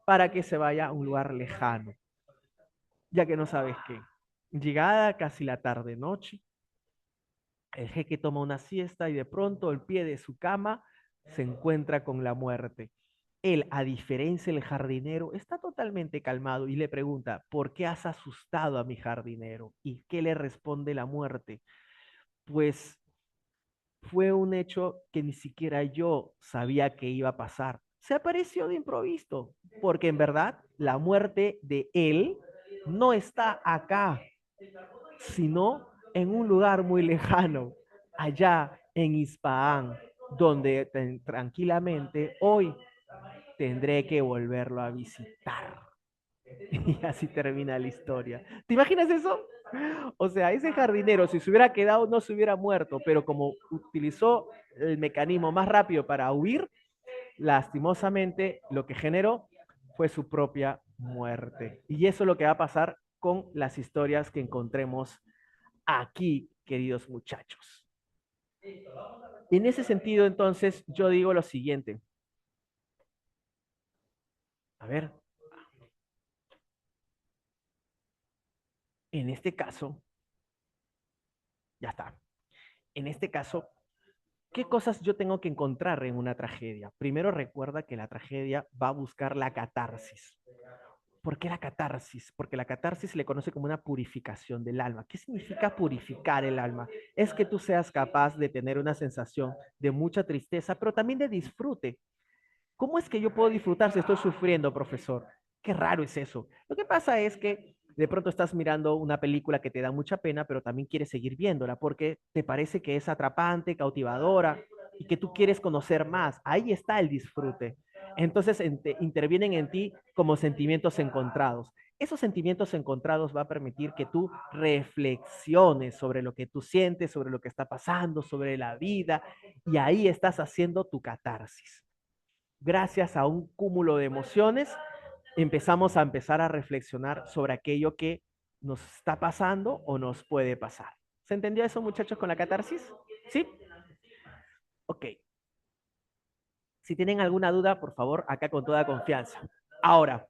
S1: para que se vaya a un lugar lejano, ya que no sabes qué. Llegada casi la tarde-noche, el jeque toma una siesta y de pronto al pie de su cama se encuentra con la muerte. Él, a diferencia del jardinero, está totalmente calmado y le pregunta, ¿por qué has asustado a mi jardinero? ¿Y qué le responde la muerte? Pues fue un hecho que ni siquiera yo sabía que iba a pasar. Se apareció de improviso, porque en verdad la muerte de él no está acá, sino en un lugar muy lejano, allá en Ispahan, donde tranquilamente hoy tendré que volverlo a visitar. Y así termina la historia. ¿Te imaginas eso? O sea, ese jardinero, si se hubiera quedado, no se hubiera muerto, pero como utilizó el mecanismo más rápido para huir, lastimosamente lo que generó fue su propia muerte. Y eso es lo que va a pasar con las historias que encontremos aquí, queridos muchachos. En ese sentido, entonces, yo digo lo siguiente. A ver, en este caso, ya está. En este caso, ¿qué cosas yo tengo que encontrar en una tragedia? Primero recuerda que la tragedia va a buscar la catarsis. ¿Por qué la catarsis? Porque la catarsis se le conoce como una purificación del alma. ¿Qué significa purificar el alma? Es que tú seas capaz de tener una sensación de mucha tristeza, pero también de disfrute. ¿Cómo es que yo puedo disfrutar si estoy sufriendo, profesor? Qué raro es eso. Lo que pasa es que de pronto estás mirando una película que te da mucha pena, pero también quieres seguir viéndola porque te parece que es atrapante, cautivadora y que tú quieres conocer más. Ahí está el disfrute. Entonces intervienen en ti como sentimientos encontrados. Esos sentimientos encontrados va a permitir que tú reflexiones sobre lo que tú sientes, sobre lo que está pasando, sobre la vida, y ahí estás haciendo tu catarsis. Gracias a un cúmulo de emociones, empezar a reflexionar sobre aquello que ¿Nos está pasando o nos puede pasar? ¿Se entendió eso, muchachos, con la catarsis? ¿Sí? Ok. Si tienen alguna duda, por favor, acá con toda confianza. Ahora,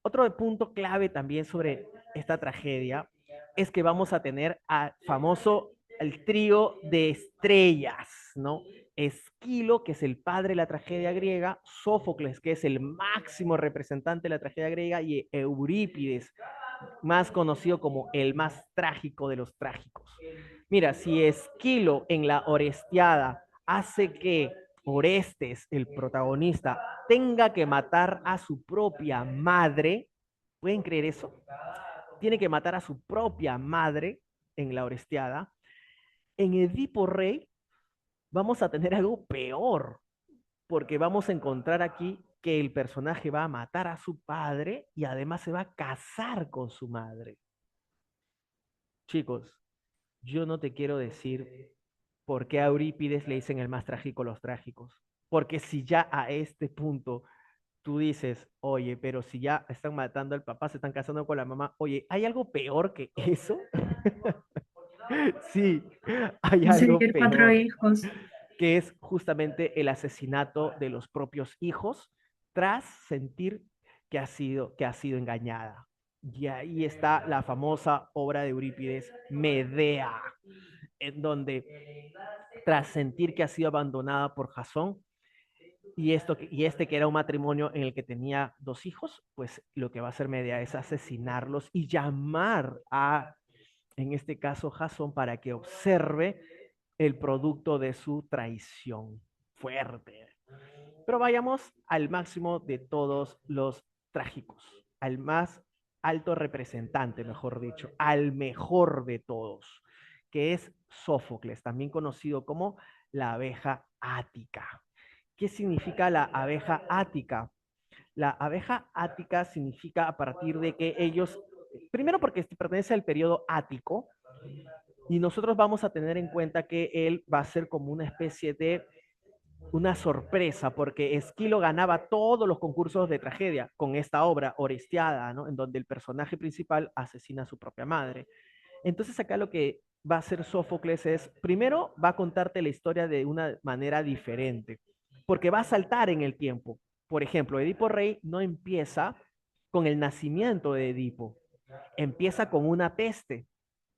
S1: otro punto clave también sobre esta tragedia es que vamos a tener al famoso el trío de estrellas, ¿no? Esquilo, que es el padre de la tragedia griega, Sófocles, que es el máximo representante de la tragedia griega, y Eurípides, más conocido como el más trágico de los trágicos. Mira, si Esquilo en la Orestiada hace que Orestes, el protagonista, tenga que matar a su propia madre, ¿pueden creer eso? Tiene que matar a su propia madre en la Orestiada. En Edipo Rey vamos a tener algo peor, porque vamos a encontrar aquí que el personaje va a matar a su padre y además se va a casar con su madre. Chicos, yo no te quiero decir por qué a Eurípides le dicen el más trágico los trágicos. Porque si ya a este punto tú dices, oye, pero si ya están matando al papá, se están casando con la mamá, oye, ¿hay algo peor que eso? Sí, hay algo
S2: Conseguir cuatro
S1: peor,
S2: hijos.
S1: que es justamente el asesinato de los propios hijos tras sentir que ha sido engañada. Y ahí está la famosa obra de Eurípides, Medea, en donde tras sentir que ha sido abandonada por Jasón, y este que era un matrimonio en el que tenía dos hijos, pues lo que va a hacer Medea es asesinarlos y llamar a, en este caso, Jasón para que observe el producto de su traición. Fuerte. Pero vayamos al máximo de todos los trágicos, al más alto representante, mejor dicho, al mejor de todos, que es Sófocles, también conocido como la abeja ática. ¿Qué significa la abeja ática? La abeja ática significa a partir de que ellos, primero porque pertenece al periodo ático, y nosotros vamos a tener en cuenta que él va a ser como una especie de una sorpresa, porque Esquilo ganaba todos los concursos de tragedia con esta obra, Orestiada, ¿no? En donde el personaje principal asesina a su propia madre. Entonces acá lo que va a hacer Sófocles es, primero va a contarte la historia de una manera diferente, porque va a saltar en el tiempo. Por ejemplo, Edipo Rey no empieza con el nacimiento de Edipo, empieza con una peste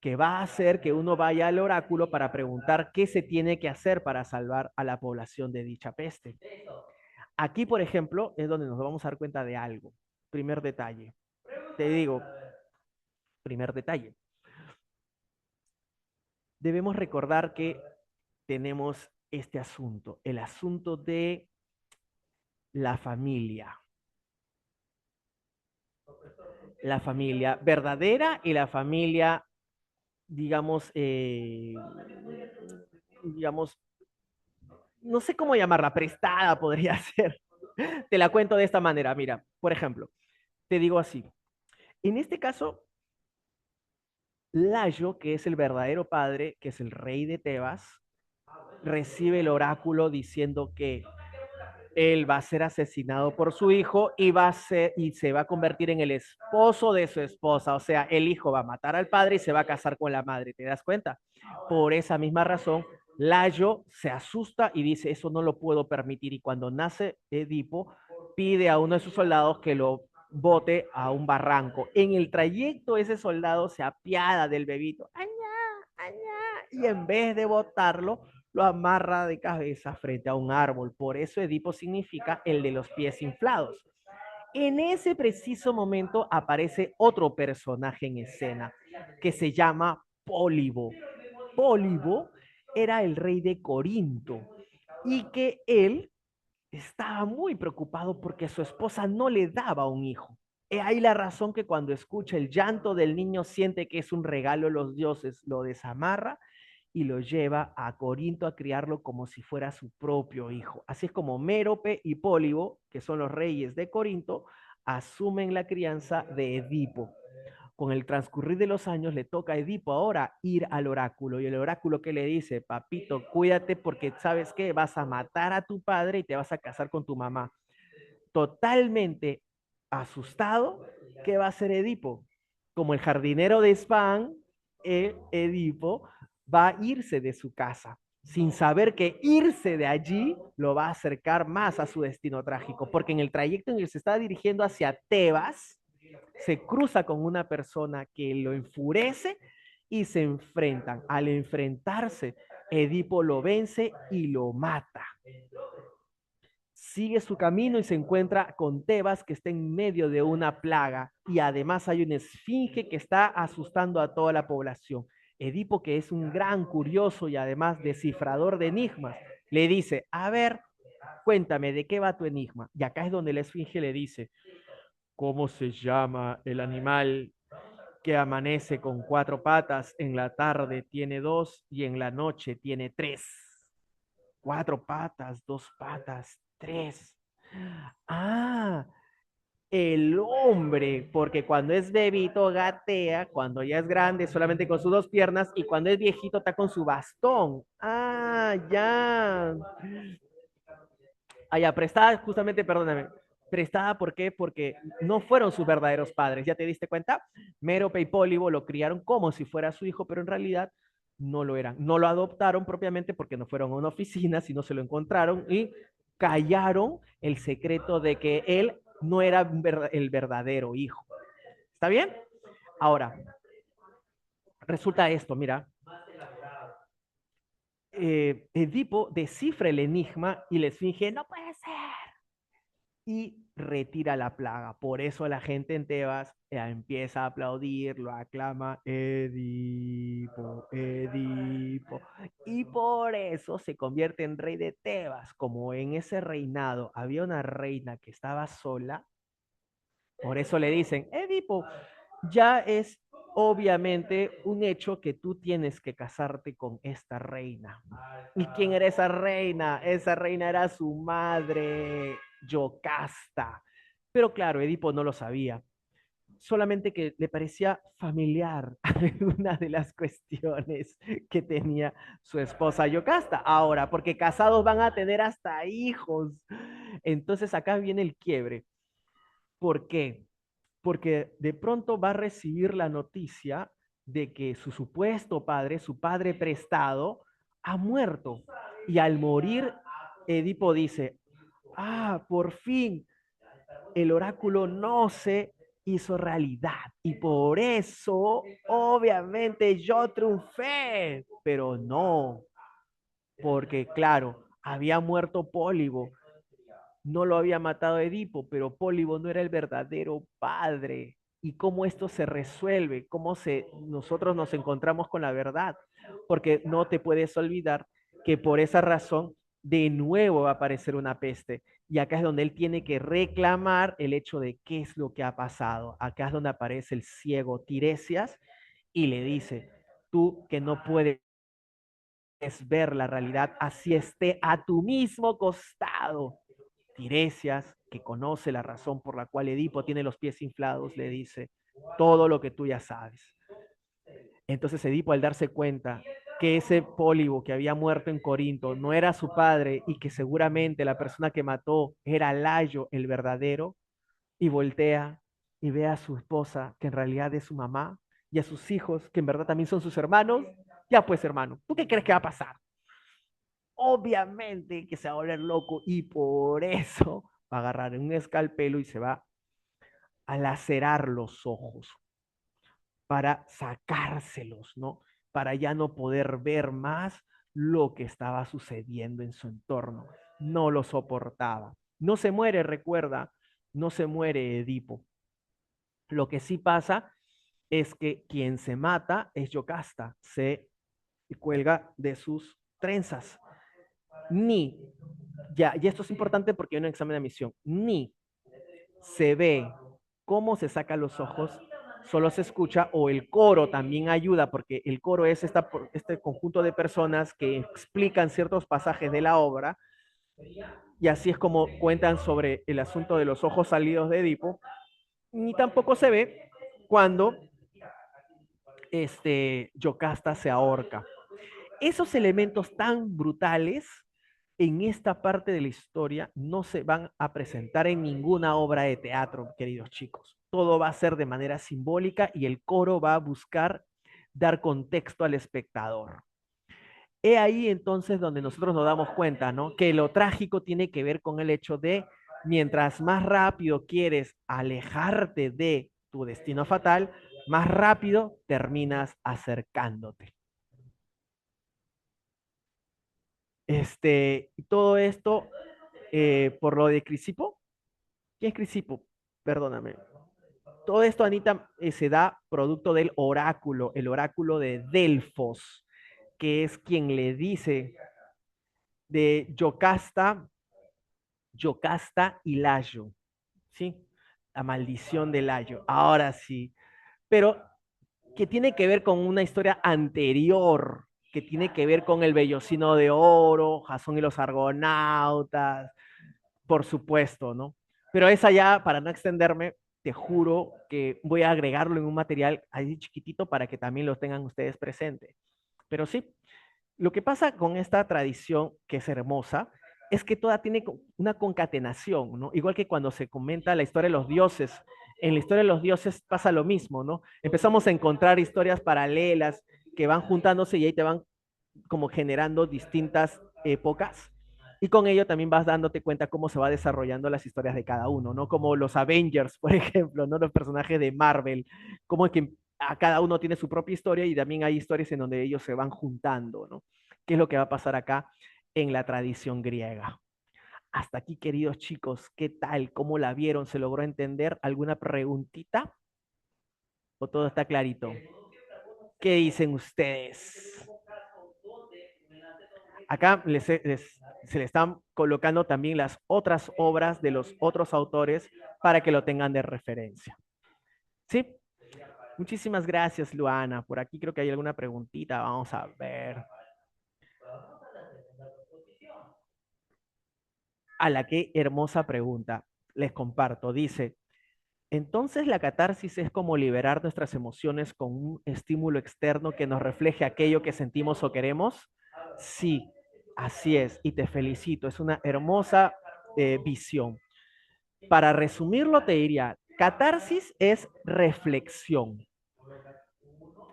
S1: que va a hacer que uno vaya al oráculo para preguntar qué se tiene que hacer para salvar a la población de dicha peste. Aquí, por ejemplo, es donde nos vamos a dar cuenta de algo. Primer detalle. Te digo, primer detalle. Debemos recordar que tenemos este asunto, el asunto de la familia. La familia verdadera y la familia, digamos, digamos, no sé cómo llamarla, prestada podría ser. Te la cuento de esta manera. Mira, por ejemplo, te digo así. En este caso, Layo, que es el verdadero padre, que es el rey de Tebas, recibe el oráculo diciendo que él va a ser asesinado por su hijo y va a ser y se va a convertir en el esposo de su esposa, o sea, el hijo va a matar al padre y se va a casar con la madre, ¿te das cuenta? Por esa misma razón, Layo se asusta y dice, eso no lo puedo permitir, y cuando nace Edipo, pide a uno de sus soldados que lo bote a un barranco. En el trayecto ese soldado se apiada del bebito, añá, añá, y en vez de botarlo, lo amarra de cabeza frente a un árbol. Por eso Edipo significa el de los pies inflados. En ese preciso momento aparece otro personaje en escena que se llama Pólibo. Pólibo era el rey de Corinto y que él estaba muy preocupado porque su esposa no le daba un hijo. He ahí la razón que cuando escucha el llanto del niño siente que es un regalo de los dioses, lo desamarra y lo lleva a Corinto a criarlo como si fuera su propio hijo. Así es como Mérope y Pólibo, que son los reyes de Corinto, asumen la crianza de Edipo. Con el transcurrir de los años le toca a Edipo ahora ir al oráculo, y el oráculo que le dice, papito, cuídate porque sabes que vas a matar a tu padre y te vas a casar con tu mamá. Totalmente asustado, ¿qué va a hacer Edipo? como el jardinero de Spahn, Edipo va a irse de su casa, sin saber que irse de allí lo va a acercar más a su destino trágico, porque en el trayecto en el que se está dirigiendo hacia Tebas, se cruza con una persona que lo enfurece y se enfrentan. Al enfrentarse, Edipo lo vence y lo mata. Sigue su camino y se encuentra con Tebas, que está en medio de una plaga, y además hay una esfinge que está asustando a toda la población. Edipo, que es un gran curioso y además descifrador de enigmas, le dice, a ver, cuéntame, ¿de qué va tu enigma? Y acá es donde la esfinge le dice, ¿cómo se llama el animal que amanece con cuatro patas, en la tarde tiene dos y en la noche tiene tres? Cuatro patas, dos patas, tres. Ah, el hombre, porque cuando es bebito gatea, cuando ya es grande solamente con sus dos piernas y cuando es viejito está con su bastón. Ah, ya. Allá, prestada, justamente, perdóname. Prestada, ¿por qué? Porque no fueron sus verdaderos padres. ¿Ya te diste cuenta? Mérope y Pólibo lo criaron como si fuera su hijo, pero en realidad no lo eran. No lo adoptaron propiamente porque no fueron a una oficina, sino se lo encontraron y callaron el secreto de que él no era el verdadero hijo. ¿Está bien? Ahora, resulta esto, mira. Edipo descifra el enigma y les finge, no puede ser, y retira la plaga. Por eso la gente en Tebas empieza a aplaudir, lo aclama Edipo, Edipo. Y por eso se convierte en rey de Tebas. Como en ese reinado había una reina que estaba sola, por eso le dicen, Edipo, ya es obviamente un hecho que tú tienes que casarte con esta reina. ¿Y quién era esa reina? Esa reina era su madre, Yocasta. Pero claro, Edipo no lo sabía, solamente que le parecía familiar alguna de las cuestiones que tenía su esposa Yocasta. Ahora, porque casados van a tener hasta hijos. Entonces acá viene el quiebre. ¿Por qué? Porque de pronto va a recibir la noticia de que su supuesto padre, su padre prestado, ha muerto. Y al morir, Edipo dice, ah, por fin el oráculo no se hizo realidad. Y por eso, obviamente, yo triunfé. Pero no, porque claro, había muerto Pólibo, no lo había matado Edipo, pero Pólibo no era el verdadero padre. ¿Y cómo esto se resuelve? Nosotros nos encontramos con la verdad? Porque no te puedes olvidar que por esa razón de nuevo va a aparecer una peste. Y acá es donde él tiene que reclamar el hecho de qué es lo que ha pasado. Acá es donde aparece el ciego Tiresias y le dice, tú que no puedes ver la realidad, así esté a tu mismo costado. Tiresias, que conoce la razón por la cual Edipo tiene los pies inflados, le dice todo lo que tú ya sabes. Entonces Edipo, al darse cuenta que ese Pólibo que había muerto en Corinto no era su padre y que seguramente la persona que mató era Layo, el verdadero, y voltea y ve a su esposa, que en realidad es su mamá, y a sus hijos, que en verdad también son sus hermanos, ya pues hermano, ¿tú qué crees que va a pasar? Obviamente que se va a volver loco y por eso va a agarrar un escalpelo y se va a lacerar los ojos para sacárselos, ¿no? Para ya no poder ver más lo que estaba sucediendo en su entorno. No lo soportaba. No se muere, recuerda, no se muere Edipo. Lo que sí pasa es que quien se mata es Yocasta, se cuelga de sus trenzas. Ni, ya, y esto es importante porque hay un examen de admisión, ni se ve cómo se saca los ojos, solo se escucha, o el coro también ayuda, porque el coro es este conjunto de personas que explican ciertos pasajes de la obra, y así es como cuentan sobre el asunto de los ojos salidos de Edipo, ni tampoco se ve cuando Yocasta se ahorca. Esos elementos tan brutales en esta parte de la historia no se van a presentar en ninguna obra de teatro, queridos chicos. Todo va a ser de manera simbólica y el coro va a buscar dar contexto al espectador. He ahí entonces donde nosotros nos damos cuenta, ¿no? Que lo trágico tiene que ver con el hecho de, mientras más rápido quieres alejarte de tu destino fatal, más rápido terminas acercándote. Todo esto por lo de Crisipo. ¿Quién es Crisipo? Perdóname. Todo esto, Anita, se da producto del oráculo, el oráculo de Delfos, que es quien le dice de Yocasta y Layo, ¿sí? La maldición de Layo. Ahora sí. Pero que tiene que ver con una historia anterior, que tiene que ver con el Vellocino de Oro, Jasón y los Argonautas, por supuesto, ¿no? Pero esa ya, para no extenderme, te juro que voy a agregarlo en un material ahí chiquitito para que también lo tengan ustedes presente. Pero sí, lo que pasa con esta tradición, que es hermosa, es que toda tiene una concatenación, ¿no? Igual que cuando se comenta la historia de los dioses. En la historia de los dioses pasa lo mismo, ¿no? Empezamos a encontrar historias paralelas que van juntándose y ahí te van como generando distintas épocas. Y con ello también vas dándote cuenta cómo se va desarrollando las historias de cada uno, ¿no? Como los Avengers, por ejemplo, ¿no? Los personajes de Marvel, como que a cada uno tiene su propia historia y también hay historias en donde ellos se van juntando, ¿no? ¿Qué es lo que va a pasar acá en la tradición griega? Hasta aquí, queridos chicos, ¿qué tal? ¿Cómo la vieron? ¿Se logró entender? ¿Alguna preguntita? ¿O todo está clarito? ¿Qué dicen ustedes? Acá se le están colocando también las otras obras de los otros autores para que lo tengan de referencia. ¿Sí? Muchísimas gracias, Luana. Por aquí creo que hay alguna preguntita. Vamos a ver. A la qué hermosa pregunta. Les comparto. Dice, entonces la catarsis es como liberar nuestras emociones con un estímulo externo que nos refleje aquello que sentimos o queremos. Sí, así es. Y te felicito. Es una hermosa visión. Para resumirlo, te diría, catarsis es reflexión.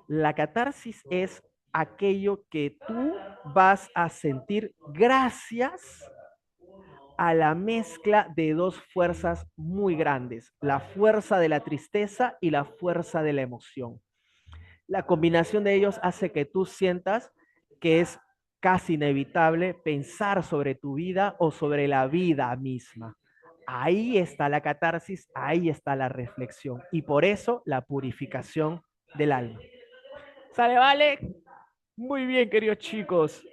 S1: La catarsis es aquello que tú vas a sentir gracias a la mezcla de dos fuerzas muy grandes, la fuerza de la tristeza y la fuerza de la emoción. La combinación de ellos hace que tú sientas que es casi inevitable pensar sobre tu vida o sobre la vida misma. Ahí está la catarsis, ahí está la reflexión y por eso la purificación del alma. ¿Sale, vale? Muy bien, queridos chicos.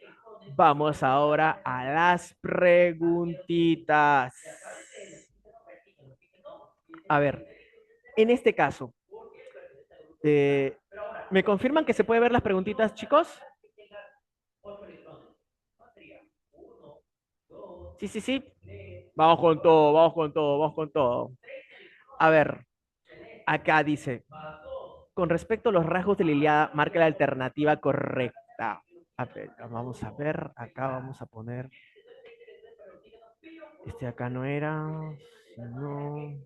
S1: Vamos ahora a las preguntitas. A ver, en este caso, eh, ¿me confirman que se puede ver las preguntitas, chicos? Sí, sí, sí. Vamos con todo, vamos con todo, vamos con todo. A ver, acá dice, con respecto a los rasgos de la Ilíada, marca la alternativa correcta. A ver, vamos a ver, acá vamos a poner, acá no era, sino,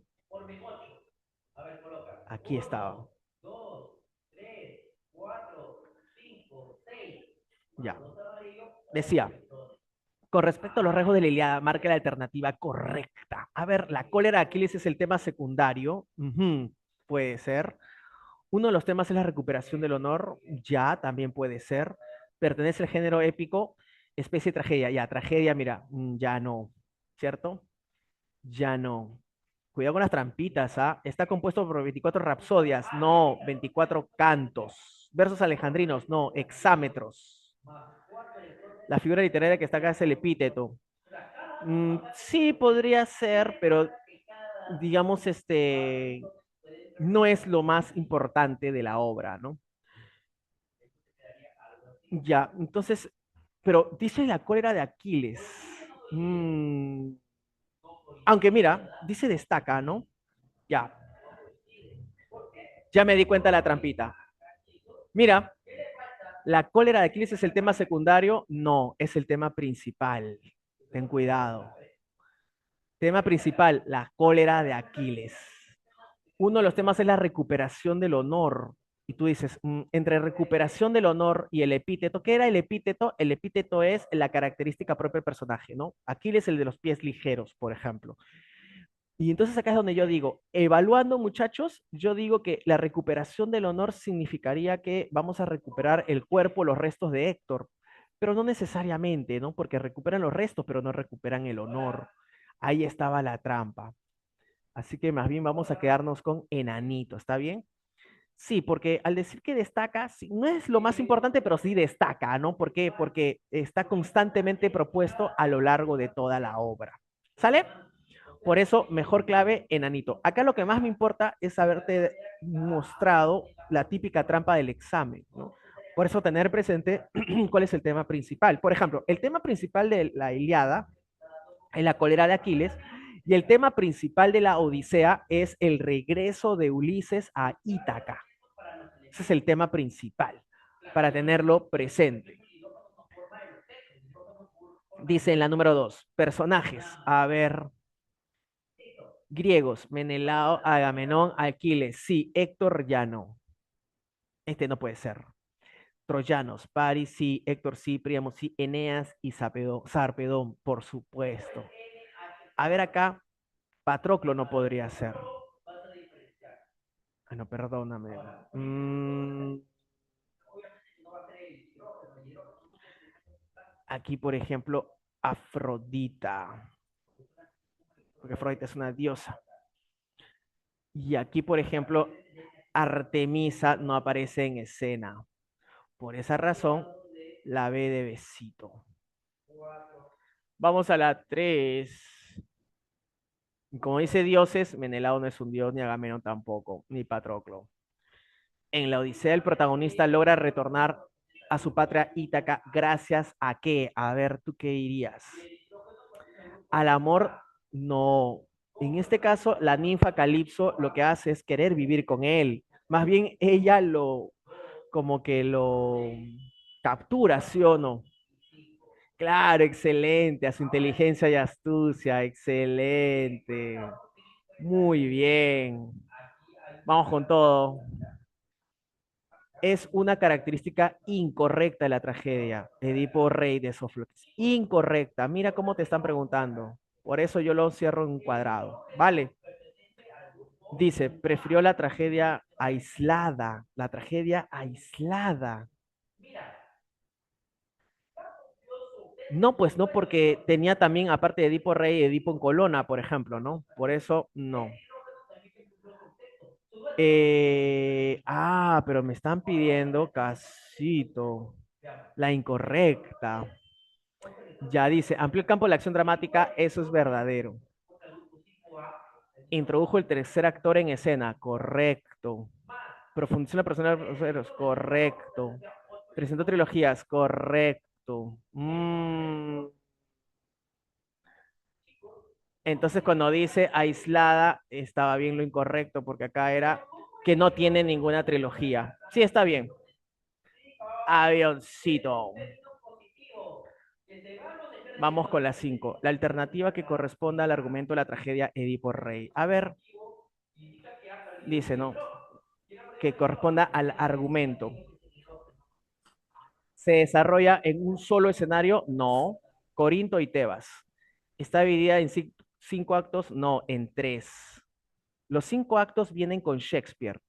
S1: aquí estaba. Ya. Decía, con respecto a los rasgos de la Ilíada, marca la alternativa correcta. A ver, la cólera de Aquiles es el tema secundario. Puede ser. Uno de los temas es la recuperación del honor. Ya, también puede ser. Pertenece al género épico, especie de tragedia. Ya, tragedia, mira, ya no. ¿Cierto? Ya no. Cuidado con las trampitas, ¿ah? Está compuesto por 24 rapsodias, no, 24 cantos. Versos alejandrinos, no, hexámetros. La figura literaria que está acá es el epíteto. Sí, podría ser, pero digamos, no es lo más importante de la obra, ¿no? Ya, entonces, pero dice la cólera de Aquiles. Mm, aunque mira, dice destaca, ¿no? Ya, ya me di cuenta de la trampita. Mira, la cólera de Aquiles es el tema secundario, no, es el tema principal. Ten cuidado. Tema principal, la cólera de Aquiles. Uno de los temas es la recuperación del honor. Y tú dices, entre recuperación del honor y el epíteto, ¿qué era el epíteto? El epíteto es la característica propia del personaje, ¿no? Aquiles el de los pies ligeros, por ejemplo. Y entonces acá es donde yo digo, evaluando muchachos, yo digo que la recuperación del honor significaría que vamos a recuperar el cuerpo, los restos de Héctor, pero no necesariamente, ¿no? Porque recuperan los restos, pero no recuperan el honor. Ahí estaba la trampa. Así que más bien vamos a quedarnos con enanito, ¿está bien? Sí, porque al decir que destaca, sí, no es lo más importante, pero sí destaca, ¿no? ¿Por qué? Porque está constantemente propuesto a lo largo de toda la obra. ¿Sale? Por eso, mejor clave, enanito. Acá lo que más me importa es haberte mostrado la típica trampa del examen, ¿no? Por eso tener presente cuál es el tema principal. Por ejemplo, el tema principal de la Ilíada es la cólera de Aquiles y el tema principal de la Odisea es el regreso de Ulises a Ítaca. Ese es el tema principal para tenerlo presente. Dice en la número 2, personajes. A ver, griegos, Menelao, Agamenón, Aquiles. Sí, Héctor ya no. Este no puede ser. Troyanos, Paris, sí, Héctor, sí, Príamo, sí, Eneas y Sarpedón, por supuesto. A ver acá, Patroclo no podría ser. Ah, no, perdóname. Aquí, por ejemplo, Afrodita, porque Afrodita es una diosa. Y aquí, por ejemplo, Artemisa no aparece en escena. Por esa razón, la B de besito. Vamos a la 3. Como dice dioses, Menelao no es un dios, ni Agamenón tampoco, ni Patroclo. En la Odisea, el protagonista logra retornar a su patria Ítaca gracias a qué? A ver, ¿tú qué dirías? Al amor, no. En este caso, la ninfa Calipso lo que hace es querer vivir con él. Más bien ella como que lo captura, ¿sí o no? Claro, excelente, a su inteligencia y astucia, excelente. Muy bien. Vamos con todo. Es una característica incorrecta de la tragedia. Edipo Rey de Sófocles. Incorrecta. Mira cómo te están preguntando. Por eso yo lo cierro en un cuadrado. ¿Vale? Dice, prefirió la tragedia aislada. La tragedia aislada. No, pues no, porque tenía también, aparte de Edipo Rey, Edipo en Colona, por ejemplo, ¿no? Por eso, no. Pero me están pidiendo casito. La incorrecta. Ya dice, amplió el campo de la acción dramática, eso es verdadero. Introdujo el tercer actor en escena, correcto. Profundizó en la persona de los héroes, correcto. Presentó trilogías, correcto. Entonces, cuando dice aislada, estaba bien lo incorrecto, porque acá era que no tiene ninguna trilogía. Sí, está bien. Avioncito. Vamos con la 5. La alternativa que corresponda al argumento de la tragedia Edipo Rey. A ver, dice, ¿no? Que corresponda al argumento. ¿Se desarrolla en un solo escenario? No. Corinto y Tebas. ¿Está dividida en 5 actos? No, en 3. Los 5 actos vienen con Shakespeare.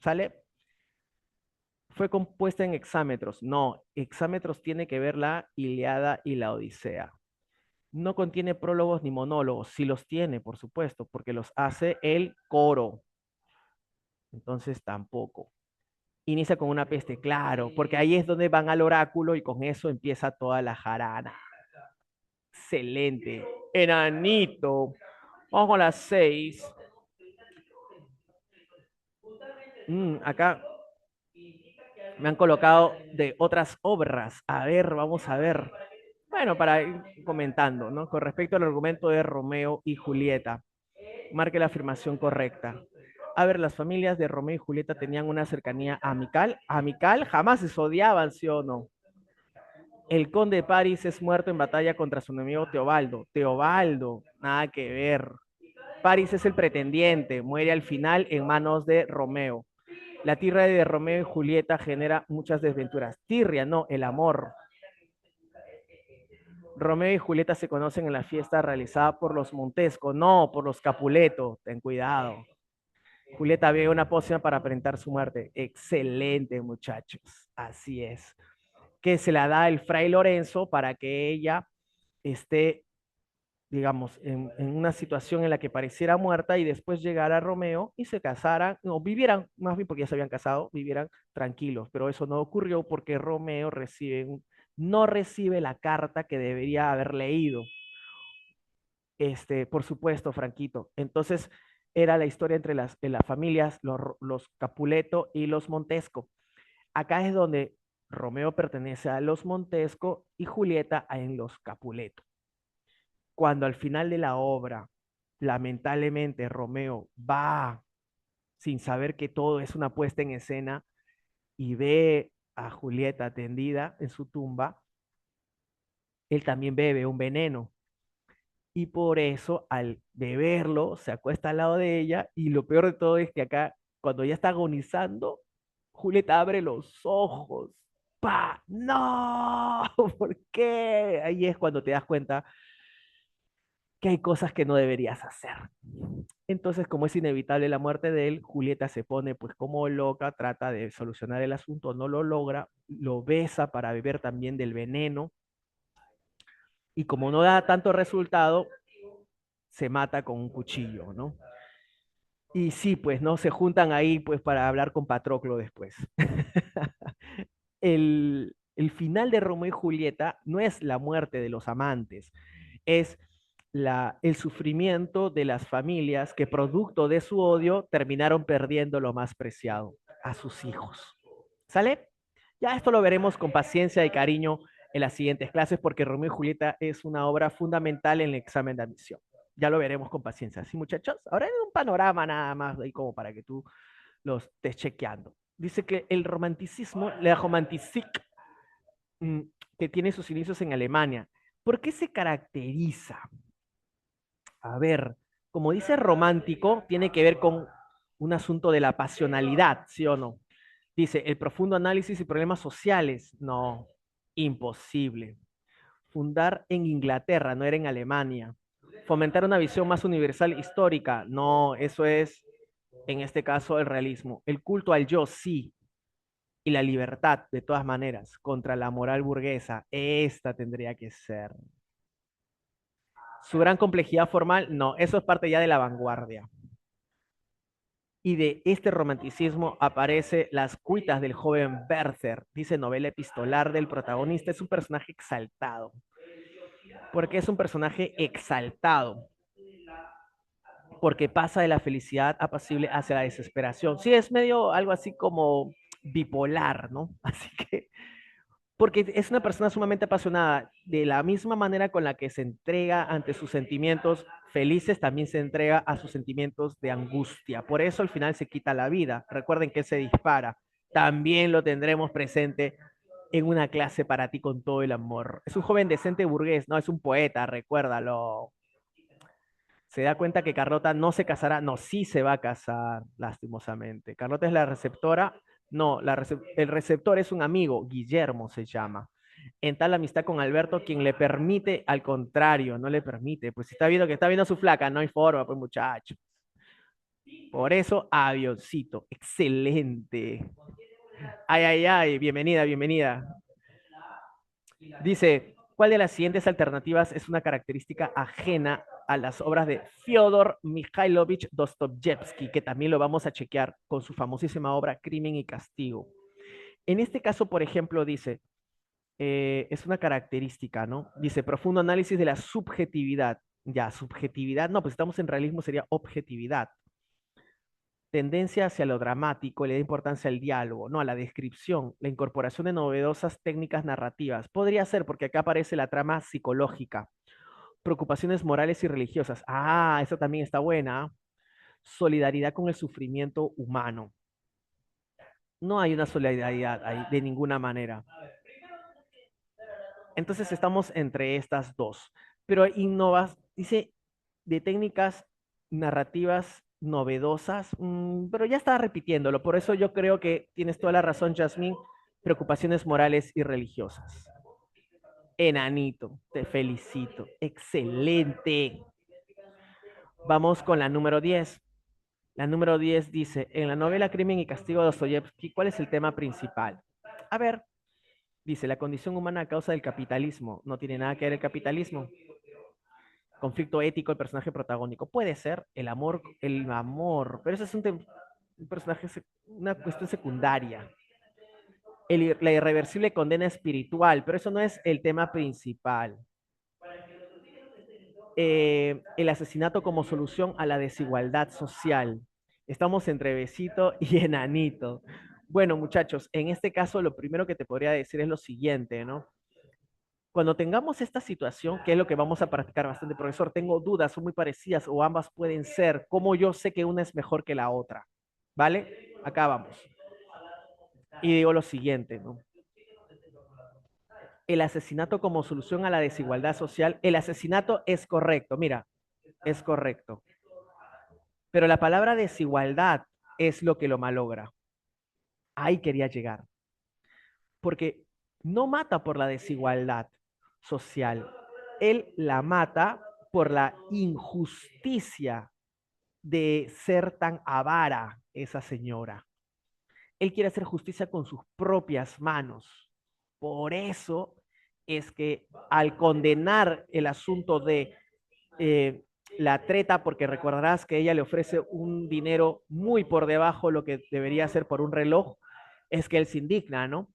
S1: ¿Sale? Fue compuesta en hexámetros. No, hexámetros tiene que ver la Ilíada y la Odisea. No contiene prólogos ni monólogos. Sí los tiene, por supuesto, porque los hace el coro. Entonces tampoco. Inicia con una peste, claro, porque ahí es donde van al oráculo y con eso empieza toda la jarana. Excelente. Enanito. Vamos con las 6. Acá me han colocado de otras obras. A ver, vamos a ver. Bueno, para ir comentando, ¿no? Con respecto al argumento de Romeo y Julieta, marque la afirmación correcta. A ver, las familias de Romeo y Julieta tenían una cercanía amical. Amical, jamás se odiaban, ¿sí o no? El conde de París es muerto en batalla contra su enemigo Teobaldo. Teobaldo, nada que ver. París es el pretendiente, muere al final en manos de Romeo. La tirria de Romeo y Julieta genera muchas desventuras. Tirria, no, el amor. Romeo y Julieta se conocen en la fiesta realizada por los Montesco, no por los Capuleto. Ten cuidado. Julieta ve una pócima para aparentar su muerte. Excelente, muchachos. Así es. Que se la da el fray Lorenzo para que ella esté, digamos, en una situación en la que pareciera muerta y después llegara Romeo y se casaran, no, vivieran, más bien porque ya se habían casado, vivieran tranquilos. Pero eso no ocurrió porque Romeo no recibe la carta que debería haber leído. Por supuesto, Franquito. Entonces, era la historia entre las familias, los Capuleto y los Montesco. Acá es donde Romeo pertenece a los Montesco y Julieta en los Capuleto. Cuando al final de la obra, lamentablemente, Romeo va sin saber que todo es una puesta en escena y ve a Julieta tendida en su tumba, él también bebe un veneno y por eso al beberlo se acuesta al lado de ella y lo peor de todo es que acá, cuando ella está agonizando, Julieta abre los ojos. ¡Pa! ¡No! ¿Por qué? Ahí es cuando te das cuenta que hay cosas que no deberías hacer. Entonces, como es inevitable la muerte de él, Julieta se pone pues como loca, trata de solucionar el asunto, no lo logra, lo besa para beber también del veneno y como no da tanto resultado, se mata con un cuchillo, ¿no? Y sí, pues, ¿no? Se juntan ahí, pues, para hablar con Patroclo después. El final de Romeo y Julieta no es la muerte de los amantes, es el sufrimiento de las familias que producto de su odio terminaron perdiendo lo más preciado, a sus hijos. ¿Sale? Ya esto lo veremos con paciencia y cariño en las siguientes clases porque Romeo y Julieta es una obra fundamental en el examen de admisión. Ya lo veremos con paciencia. ¿Sí, muchachos? Ahora es un panorama nada más ahí como para que tú los estés chequeando. Dice que el romanticismo, la romantic, mm, que tiene sus inicios en Alemania. ¿Por qué se caracteriza? A ver, como dice romántico, tiene que ver con un asunto de la pasionalidad, ¿sí o no? Dice, el profundo análisis y problemas sociales. No, imposible. Fundar en Inglaterra, no era en Alemania. Fomentar una visión más universal histórica. No, eso es, en este caso, el realismo. El culto al yo, sí. Y la libertad, de todas maneras, contra la moral burguesa. Esta tendría que ser. Su gran complejidad formal, no, eso es parte ya de la vanguardia. Y de este romanticismo aparece Las cuitas del joven Werther, dice novela epistolar del protagonista, es un personaje exaltado. ¿Por qué es un personaje exaltado? Porque pasa de la felicidad apacible hacia la desesperación. Sí, es medio algo así como bipolar, ¿no? Así que porque es una persona sumamente apasionada, de la misma manera con la que se entrega ante sus sentimientos felices, también se entrega a sus sentimientos de angustia. Por eso al final se quita la vida. Recuerden que se dispara. También lo tendremos presente en una clase para ti con todo el amor. Es un joven decente burgués, no es un poeta, recuérdalo. Se da cuenta que Carlota no se casará, no, sí se va a casar, lastimosamente. Carlota es la receptora, no, el receptor es un amigo, Guillermo se llama. En tal amistad con Alberto, quien le permite, al contrario, no le permite, pues si está viendo que está viendo a su flaca, no hay forma, pues muchacho. Por eso, avioncito, excelente. Ay, ay, ay, bienvenida, bienvenida. Dice, ¿cuál de las siguientes alternativas es una característica ajena a las obras de Fyodor Mikhailovich Dostoyevsky, que también lo vamos a chequear con su famosísima obra Crimen y Castigo? En este caso, por ejemplo, dice, es una característica, ¿no? Dice, profundo análisis de la subjetividad. Ya, subjetividad, no, pues estamos en realismo, sería objetividad. Tendencia hacia lo dramático, le da importancia al diálogo, no a la descripción, la incorporación de novedosas técnicas narrativas. Podría ser porque acá aparece la trama psicológica, preocupaciones morales y religiosas. Ah, eso también está buena. Solidaridad con el sufrimiento humano. No hay una solidaridad ahí de ninguna manera. Entonces estamos entre estas dos. Pero innovas, dice, de técnicas narrativas novedosas, pero ya estaba repitiéndolo. Por eso yo creo que tienes toda la razón, Jasmine. Preocupaciones morales y religiosas. Enanito, te felicito. Excelente. Vamos con la número 10. La número 10 dice, en la novela Crimen y Castigo de Dostoyevsky, ¿cuál es el tema principal? A ver, dice, la condición humana a causa del capitalismo. No tiene nada que ver el capitalismo. Conflicto ético, el personaje protagónico. Puede ser el amor, pero eso es un personaje, una cuestión secundaria. La irreversible condena espiritual, pero eso no es el tema principal. El asesinato como solución a la desigualdad social. Estamos entre besito y enanito. Bueno, muchachos, en este caso lo primero que te podría decir es lo siguiente, ¿no? Cuando tengamos esta situación, que es lo que vamos a practicar bastante, profesor, tengo dudas, son muy parecidas o ambas pueden ser, ¿cómo yo sé que una es mejor que la otra? ¿Vale? Acá vamos. Y digo lo siguiente, ¿no? El asesinato como solución a la desigualdad social, el asesinato es correcto, mira, es correcto. Pero la palabra desigualdad es lo que lo malogra. Ahí quería llegar. Porque no mata por la desigualdad social. Él la mata por la injusticia de ser tan avara esa señora. Él quiere hacer justicia con sus propias manos. Por eso es que al condenar el asunto de la treta, porque recordarás que ella le ofrece un dinero muy por debajo lo que debería ser por un reloj, es que él se indigna, ¿no?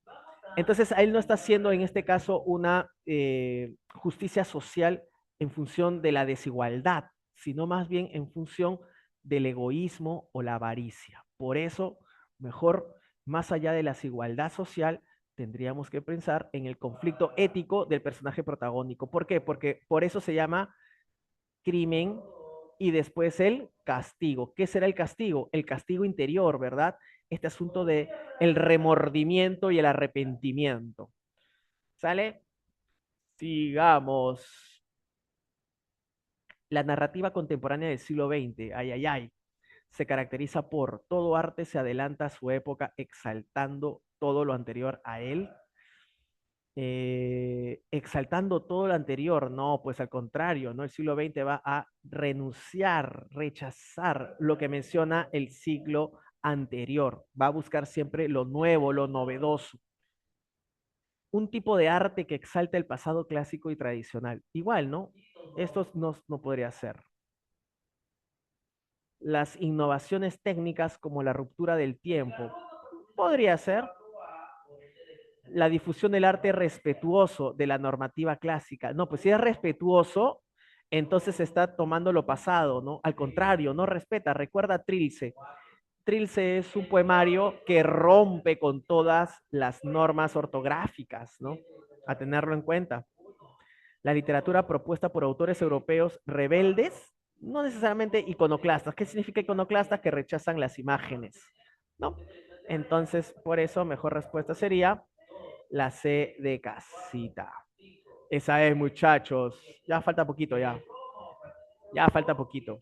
S1: Entonces, él no está haciendo en este caso una justicia social en función de la desigualdad, sino más bien en función del egoísmo o la avaricia. Por eso, mejor, más allá de la desigualdad social, tendríamos que pensar en el conflicto ético del personaje protagónico. ¿Por qué? Porque por eso se llama crimen y después el castigo. ¿Qué será el castigo? El castigo interior, ¿verdad? Este asunto de el remordimiento y el arrepentimiento. ¿Sale? Sigamos. La narrativa contemporánea del siglo XX, ay, ay, ay, se caracteriza por todo arte se adelanta a su época exaltando todo lo anterior a él, exaltando todo lo anterior, no, pues al contrario, ¿no? El siglo XX va a renunciar, rechazar lo que menciona el siglo anterior, va a buscar siempre lo nuevo, lo novedoso. Un tipo de arte que exalta el pasado clásico y tradicional. Igual, ¿no? Esto no podría ser. Las innovaciones técnicas como la ruptura del tiempo. Podría ser la difusión del arte respetuoso de la normativa clásica. No, pues si es respetuoso, entonces está tomando lo pasado, ¿no? Al contrario, no respeta. Recuerda Trilce. Trilce es un poemario que rompe con todas las normas ortográficas, ¿no? A tenerlo en cuenta. La literatura propuesta por autores europeos rebeldes, no necesariamente iconoclastas. ¿Qué significa iconoclastas? Que rechazan las imágenes, ¿no? Entonces, por eso, mejor respuesta sería la C de casita. Esa es, muchachos. Ya falta poquito, ya. Ya falta poquito.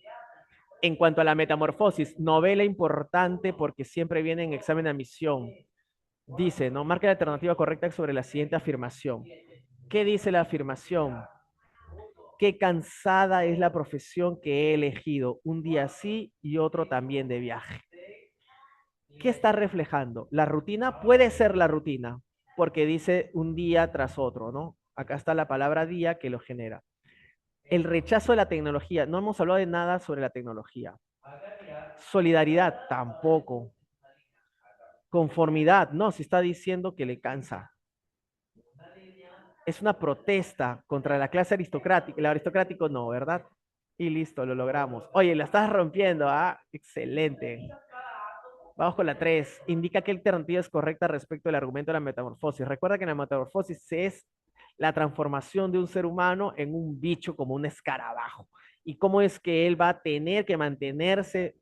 S1: En cuanto a la metamorfosis, novela importante porque siempre viene en examen de admisión. Dice, ¿no? Marca la alternativa correcta sobre la siguiente afirmación. ¿Qué dice la afirmación? Qué cansada es la profesión que he elegido, un día sí y otro también de viaje. ¿Qué está reflejando? La rutina puede ser la rutina, porque dice un día tras otro, ¿no? Acá está la palabra día que lo genera. El rechazo de la tecnología, no hemos hablado de nada sobre la tecnología. Solidaridad, tampoco. Conformidad, no, se está diciendo que le cansa. Es una protesta contra la clase aristocrática. El aristocrático no, ¿verdad? Y listo, lo logramos. Oye, la estás rompiendo, ¿ah? Excelente. Vamos con la 3. Indica qué alternativa es correcta respecto al argumento de la metamorfosis. Recuerda que la metamorfosis es la transformación de un ser humano en un bicho como un escarabajo. Y cómo es que él va a tener que mantenerse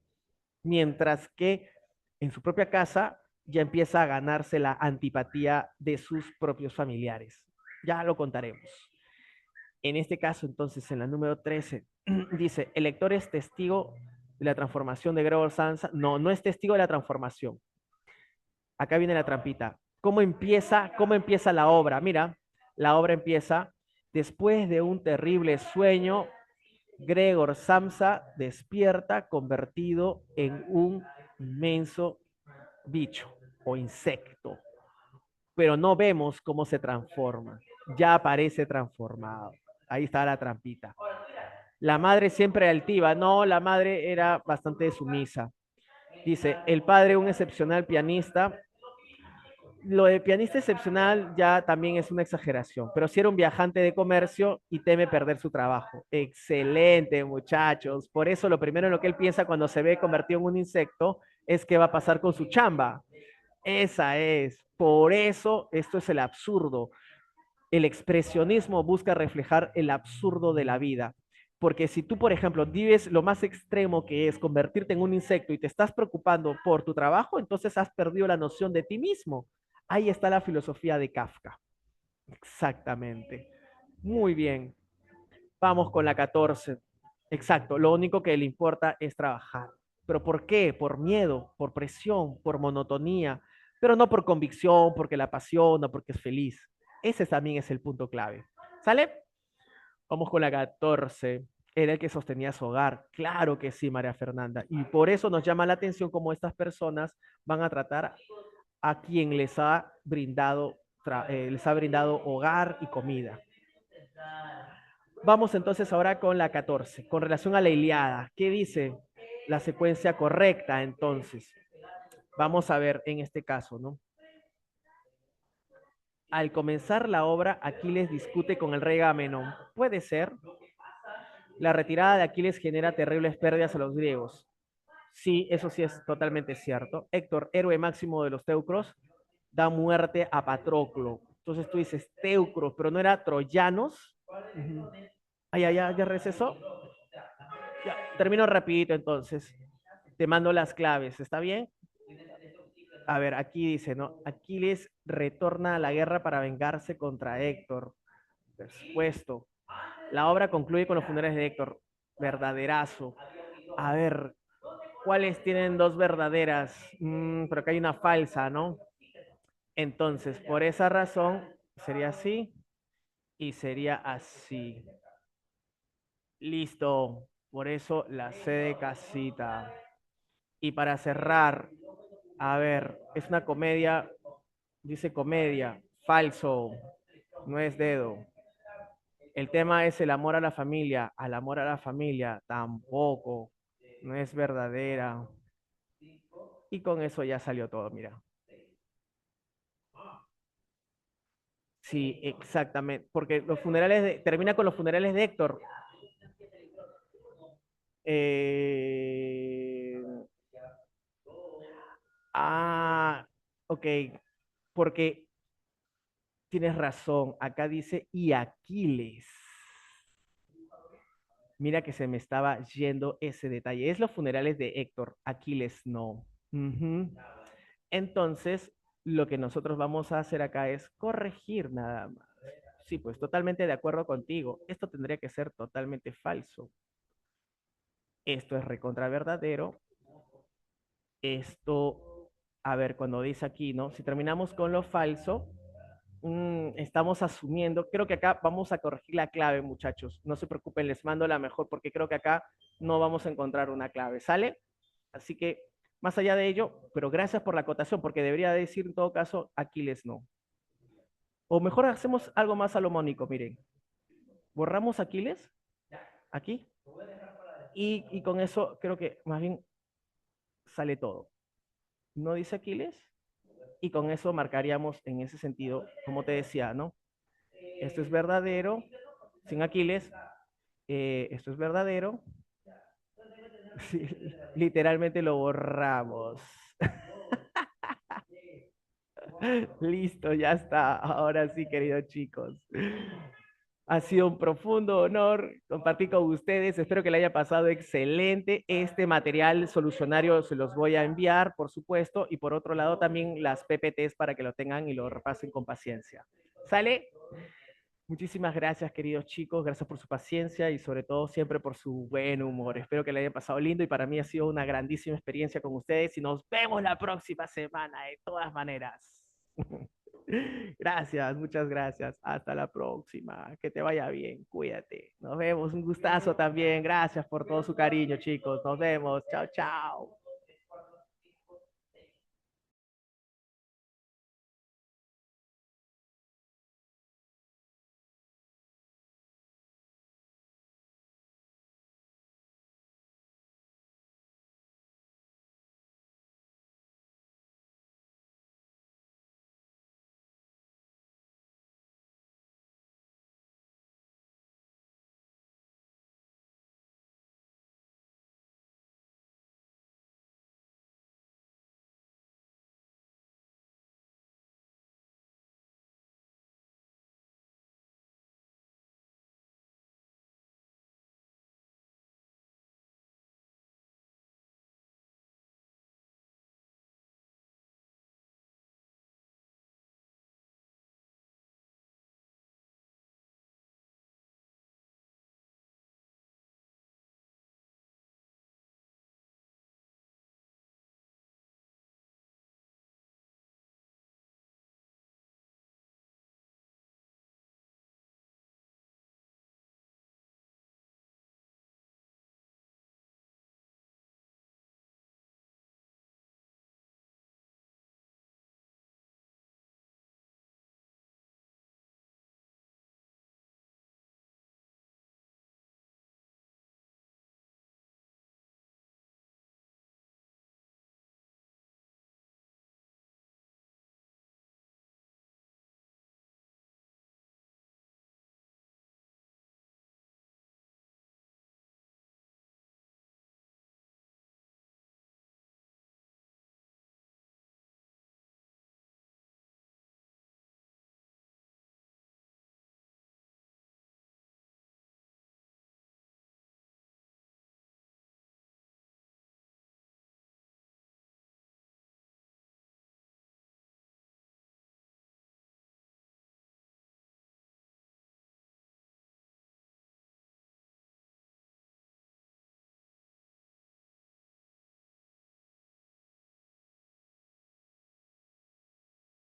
S1: mientras que en su propia casa ya empieza a ganarse la antipatía de sus propios familiares. Ya lo contaremos. En este caso, entonces, en la número 13, dice, el lector es testigo de la transformación de Gregor Samsa. No, no es testigo de la transformación. Acá viene la trampita. Cómo empieza la obra? Mira, la obra empieza después de un terrible sueño. Gregor Samsa despierta convertido en un inmenso bicho o insecto, pero no vemos cómo se transforma. Ya aparece transformado. Ahí está la trampita. La madre siempre altiva. No, la madre era bastante sumisa. Dice, el padre, un excepcional pianista. Lo de pianista excepcional ya también es una exageración, pero si era un viajante de comercio y teme perder su trabajo. Excelente, muchachos. Por eso lo primero en lo que él piensa cuando se ve convertido en un insecto es qué va a pasar con su chamba. Esa es. Por eso esto es el absurdo. El expresionismo busca reflejar el absurdo de la vida. Porque si tú, por ejemplo, vives lo más extremo que es convertirte en un insecto y te estás preocupando por tu trabajo, entonces has perdido la noción de ti mismo. Ahí está la filosofía de Kafka. Exactamente. Muy bien. Vamos con la 14. Exacto. Lo único que le importa es trabajar. ¿Pero por qué? Por miedo, por presión, por monotonía, pero no por convicción, porque la apasiona, porque es feliz. Ese también es el punto clave. ¿Sale? Vamos con la 14. Era el que sostenía su hogar. Claro que sí, María Fernanda. Y por eso nos llama la atención cómo estas personas van a tratar a quien les ha brindado hogar y comida. Vamos entonces ahora con la 14, con relación a la Ilíada. ¿Qué dice la secuencia correcta entonces? Vamos a ver en este caso, ¿no? Al comenzar la obra, Aquiles discute con el rey Agamenón. Puede ser. La retirada de Aquiles genera terribles pérdidas a los griegos. Sí, eso sí es totalmente cierto. Héctor, héroe máximo de los teucros, da muerte a Patroclo. Entonces tú dices teucros, pero no era troyanos. Uh-huh. Ya recesó. Ya, termino rapidito entonces. Te mando las claves, ¿está bien? A ver, aquí dice, ¿no? Aquiles retorna a la guerra para vengarse contra Héctor. Por supuesto. La obra concluye con los funerales de Héctor. Verdaderazo. A ver, ¿cuáles tienen dos verdaderas? Pero acá hay una falsa, ¿no? Entonces, por esa razón, sería así y sería así. Listo. Por eso la C de casita. Y para cerrar, a ver, es una comedia, dice comedia, falso, no es dedo. El tema es el amor a la familia, al amor a la familia, tampoco, no es verdadera. Y con eso ya salió todo, mira. Sí, exactamente, porque termina con los funerales de Héctor. Eh, ok, porque tienes razón, acá dice y Aquiles. Mira que se me estaba yendo ese detalle. Es los funerales de Héctor, Aquiles no. Ujú. Entonces, lo que nosotros vamos a hacer acá es corregir nada más. Sí, pues totalmente de acuerdo contigo. Esto tendría que ser totalmente falso. Esto es recontra verdadero. Esto, a ver, cuando dice aquí, ¿no? Si terminamos con lo falso, estamos asumiendo, creo que acá vamos a corregir la clave, muchachos. No se preocupen, les mando la mejor porque creo que acá no vamos a encontrar una clave, ¿sale? Así que, más allá de ello, pero gracias por la acotación, porque debería decir en todo caso, Aquiles no. O mejor hacemos algo más salomónico, miren. Borramos Aquiles, aquí, y con eso creo que más bien sale todo. No dice Aquiles, y con eso marcaríamos en ese sentido, como te decía, ¿no? Esto es verdadero, sin Aquiles, esto es verdadero. Sí, literalmente lo borramos. Listo, ya está. Ahora sí, queridos chicos. Ha sido un profundo honor compartir con ustedes. Espero que le haya pasado excelente. Este material solucionario se los voy a enviar, por supuesto, y por otro lado también las PPTs para que lo tengan y lo repasen con paciencia. ¿Sale? Muchísimas gracias, queridos chicos. Gracias por su paciencia y sobre todo siempre por su buen humor. Espero que le haya pasado lindo y para mí ha sido una grandísima experiencia con ustedes y nos vemos la próxima semana, de todas maneras. Gracias, muchas gracias. Hasta la próxima. Que te vaya bien. Cuídate. Nos vemos. Un gustazo también. Gracias por todo su cariño, chicos. Nos vemos. Chao, chao.